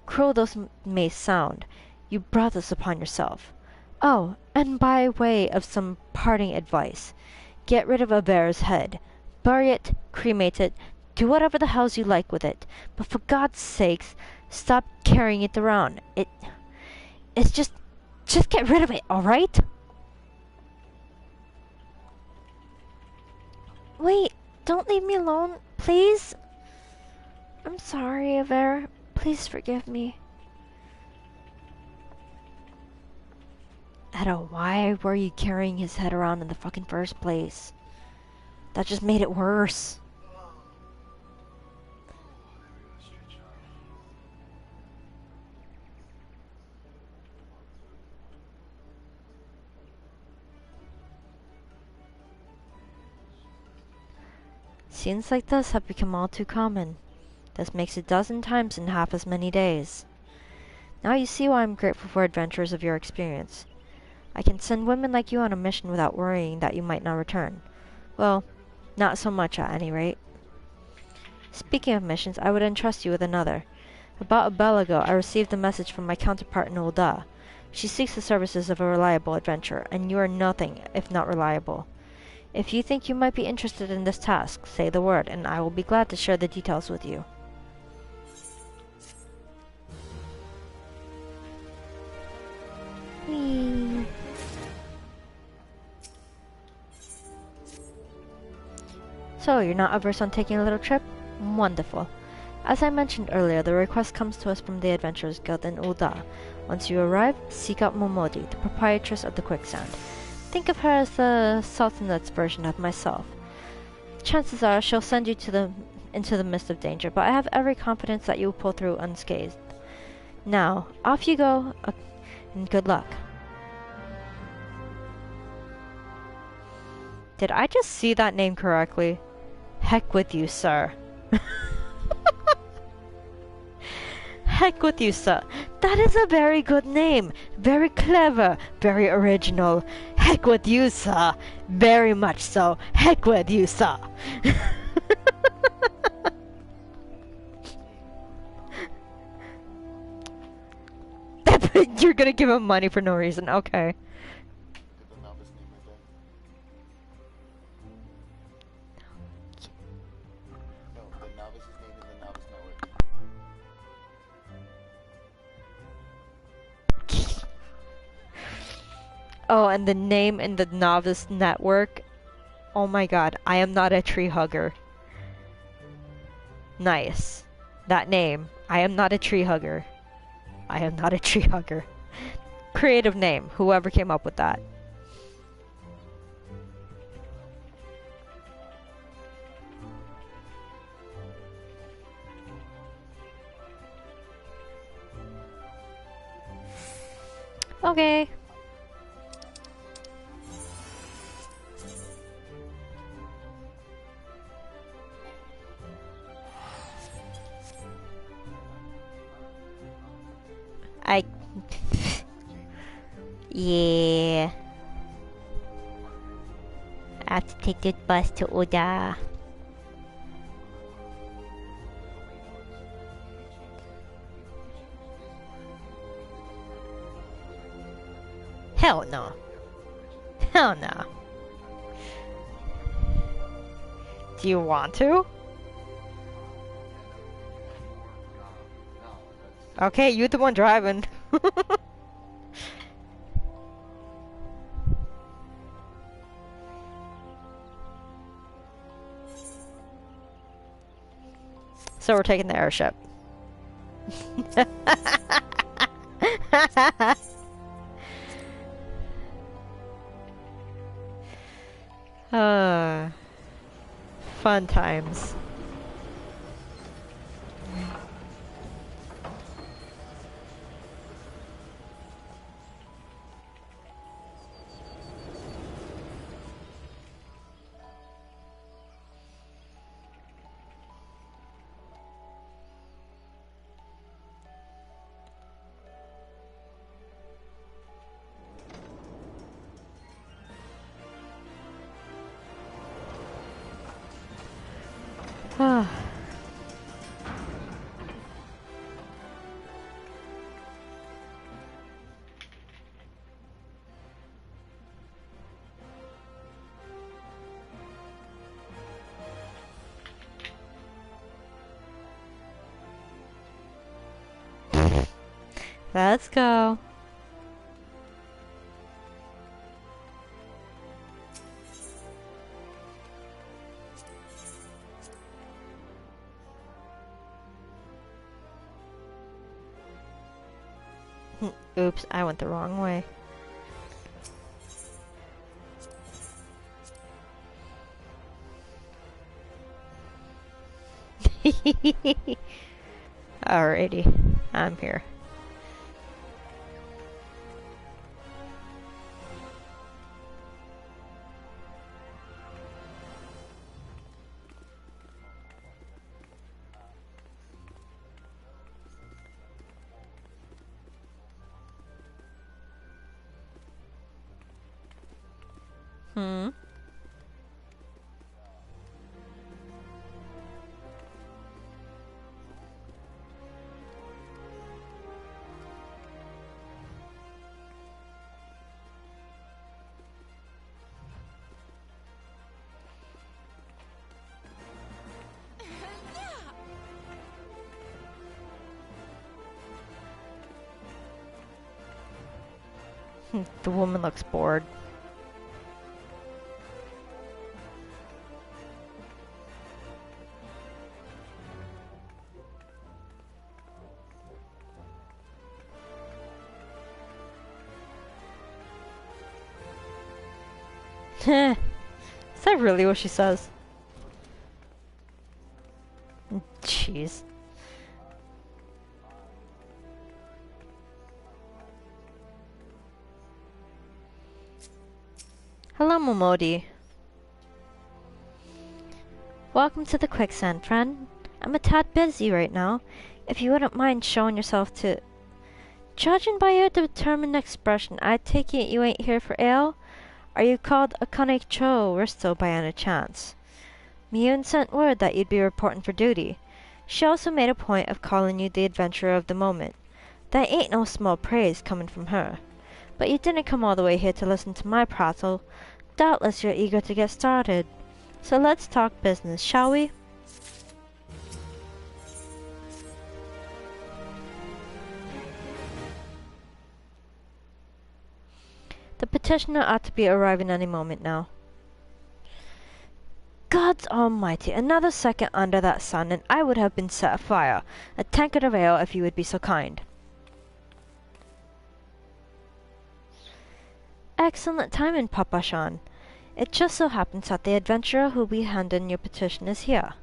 Cruel those may sound, you brought this upon yourself. Oh, and by way of some parting advice, get rid of Aver's head. Bury it, cremate it, do whatever the hells you like with it, but for God's sakes, stop carrying it around. It's just get rid of it, alright? Wait, don't leave me alone, please? I'm sorry, Aver. Please forgive me. Etta, why were you carrying his head around in the fucking first place? That just made it worse. Scenes like this have become all too common. This makes a dozen times in half as many days. Now you see why I'm grateful for adventures of your experience. I can send women like you on a mission without worrying that you might not return. Well, not so much at any rate. Speaking of missions, I would entrust you with another. About a bell ago, I received a message from my counterpart in Ul'dah. She seeks the services of a reliable adventurer, and you are nothing if not reliable. If you think you might be interested in this task, say the word, and I will be glad to share the details with you. Whee! So, you're not averse on taking a little trip? Wonderful. As I mentioned earlier, the request comes to us from the Adventurers Guild in Ul'dah. Once you arrive, seek out Momodi, the proprietress of the Quicksand. Think of her as the Sultanet's version of myself. Chances are she'll send you into the midst of danger, but I have every confidence that you will pull through unscathed. Now, off you go, and good luck. Did I just see that name correctly? Heck with you, sir. Heck with you, sir. That is a very good name. Very clever. Very original. Heck with you, sir. Very much so. Heck with you, sir. You're gonna give him money for no reason. Okay. Get the novice name right there. No, the novice's name is the novice network. Oh, and the name in the novice network. Oh my god, I am not a tree hugger. Nice. That name. I am not a tree hugger. I am not a tree hugger. Creative name, whoever came up with that. Okay. Yeah. I have to take this bus to Ul'dah. Hell no. Hell no. Do you want to? Okay, you're the one driving. So we're taking the airship. Fun times. Let's go. Oops, I went the wrong way. Alrighty, I'm here. The woman looks bored. Heh. Is that really what she says? Jeez. Hello, Momodi. Welcome to the quicksand, friend. I'm a tad busy right now. If you wouldn't mind showing yourself to... Judging by your determined expression, I take it you ain't here for ale? Are you called Akane Cho Risto by any chance? Miyun sent word that you'd be reporting for duty. She also made a point of calling you the adventurer of the moment. That ain't no small praise coming from her. But you didn't come all the way here to listen to my prattle. Doubtless you're eager to get started. So let's talk business, shall we? The petitioner ought to be arriving any moment now. Gods almighty, another second under that sun and I would have been set afire. A tankard of ale if you would be so kind. Excellent timing, Papa Shan. It just so happens that the adventurer who will be handing your petition is here.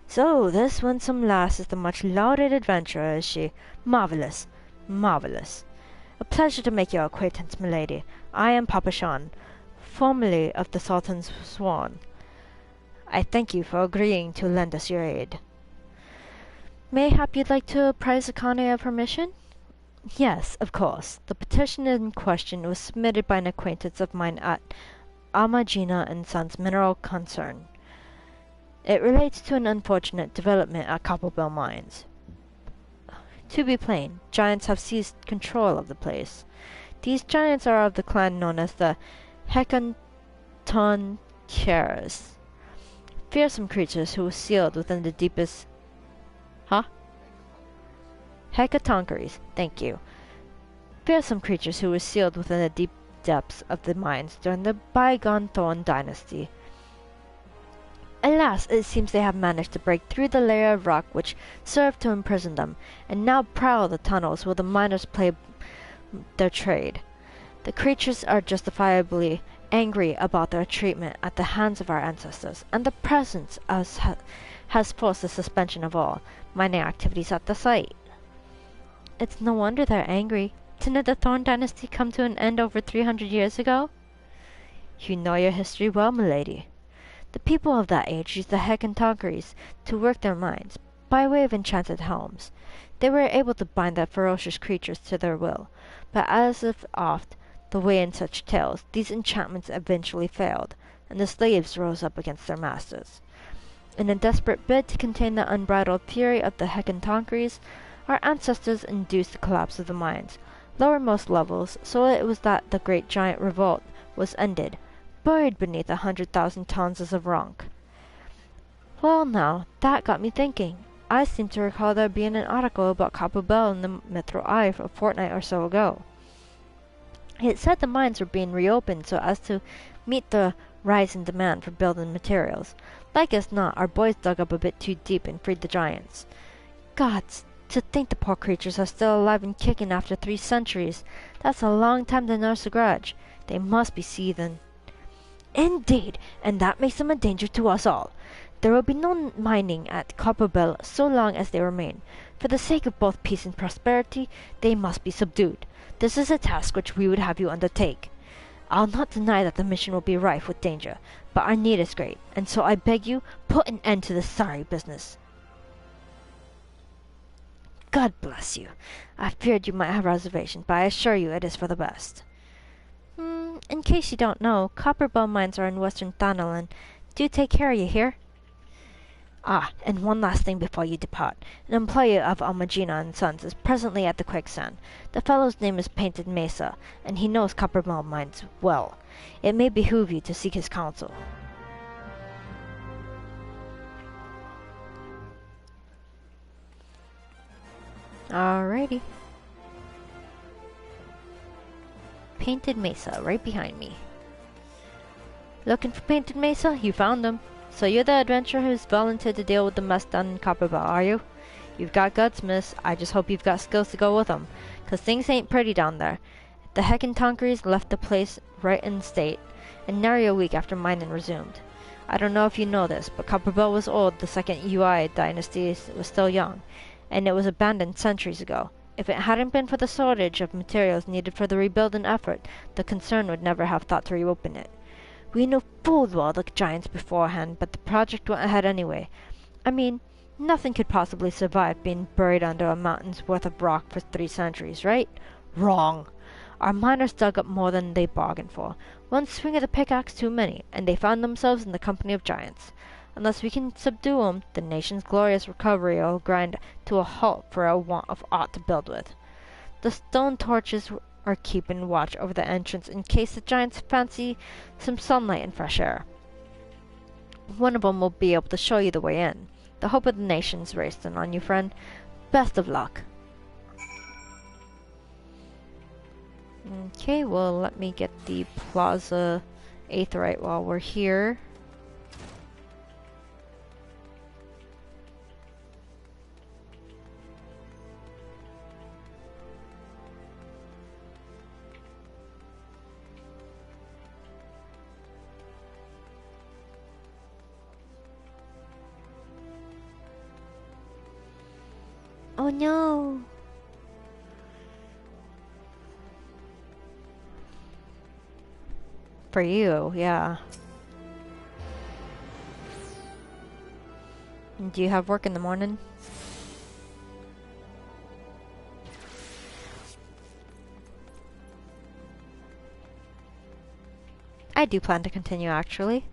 So, this winsome lass is the much lauded adventurer, is she? Marvellous, marvellous. A pleasure to make your acquaintance, milady. I am Papa Shan, formerly of the Sultan's Swan. I thank you for agreeing to lend us your aid. Mayhap you'd like to apprise Akane of her mission? Yes, of course. The petition in question was submitted by an acquaintance of mine at Amajina and Sons Mineral Concern. It relates to an unfortunate development at Copperbell Mines. To be plain, giants have seized control of the place. These giants are of the clan known as the Hecatoncheires, fearsome creatures who were sealed within the deepest... Hecatoncheires, thank you. Fearsome creatures who were sealed within the deep depths of the mines during the bygone Thorn dynasty. Alas, it seems they have managed to break through the layer of rock which served to imprison them, and now prowl the tunnels where the miners play their trade. The creatures are justifiably angry about their treatment at the hands of our ancestors, and the presence has forced the suspension of all mining activities at the site. It's no wonder they're angry. Didn't the Thorn dynasty come to an end over 300 years ago? You know your history well, milady. The people of that age used the Hecatoncheires to work their mines, by way of enchanted helms. They were able to bind the ferocious creatures to their will, but as is oft the way in such tales, these enchantments eventually failed, and the slaves rose up against their masters. In a desperate bid to contain the unbridled fury of the Hecatoncheires, our ancestors induced the collapse of the mines, lowermost levels, so it was that the great giant revolt was ended, buried beneath 100,000 tons of rock. Well now, that got me thinking. I seem to recall there being an article about Copperbell in the Metro Eye a fortnight or so ago. It said the mines were being reopened so as to meet the rise in demand for building materials. Like as not, our boys dug up a bit too deep and freed the giants. Gods, to think the poor creatures are still alive and kicking after 3 centuries. That's a long time to nurse a grudge. They must be seething. Indeed, and that makes them a danger to us all. There will be no mining at Copperbell so long as they remain. For the sake of both peace and prosperity, they must be subdued. This is a task which we would have you undertake. I'll not deny that the mission will be rife with danger, but our need is great, and so I beg you, put an end to this sorry business. God bless you. I feared you might have reservations, but I assure you it is for the best. In case you don't know, Copperbell mines are in western Thanalan. Do take care, you hear? Ah, and one last thing before you depart. An employee of Almagina and Sons is presently at the quicksand. The fellow's name is Painted Mesa, and he knows Copperbell mines well. It may behoove you to seek his counsel. Alrighty. Painted Mesa, right behind me. Looking for Painted Mesa? You found him. So you're the adventurer who's volunteered to deal with the mess done in Copperbell, are you? You've got guts, miss. I just hope you've got skills to go with them, 'cause things ain't pretty down there. The Hecatoncheires left the place right in state, and nary a week after mining resumed. I don't know if you know this, but Copperbell was old, the second UI dynasty was still young, and it was abandoned centuries ago. If it hadn't been for the shortage of materials needed for the rebuilding effort, the concern would never have thought to reopen it. We knew full well the giants beforehand, but the project went ahead anyway. I mean, nothing could possibly survive being buried under a mountain's worth of rock for 3 centuries, right? Wrong. Our miners dug up more than they bargained for. One swing of the pickaxe too many, and they found themselves in the company of giants. Unless we can subdue 'em, the nation's glorious recovery will grind to a halt for a want of aught to build with. The stone torches are keeping watch over the entrance in case the giants fancy some sunlight and fresh air. One of 'em will be able to show you the way in. The hope of the nation's resting on you, friend. Best of luck. Okay, well, let me get the Plaza Aetheryte while we're here. Oh no! For you, yeah. Do you have work in the morning? I do plan to continue, actually.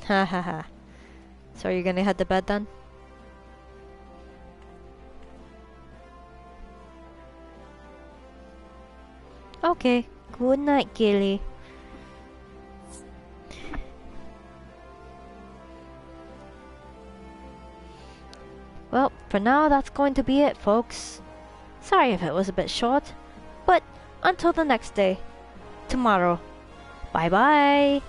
Ha ha ha. So are you gonna head to bed then? Okay. Good night, Gilly. Well, for now that's going to be it, folks. Sorry if it was a bit short, but until the next day. Tomorrow. Bye-bye.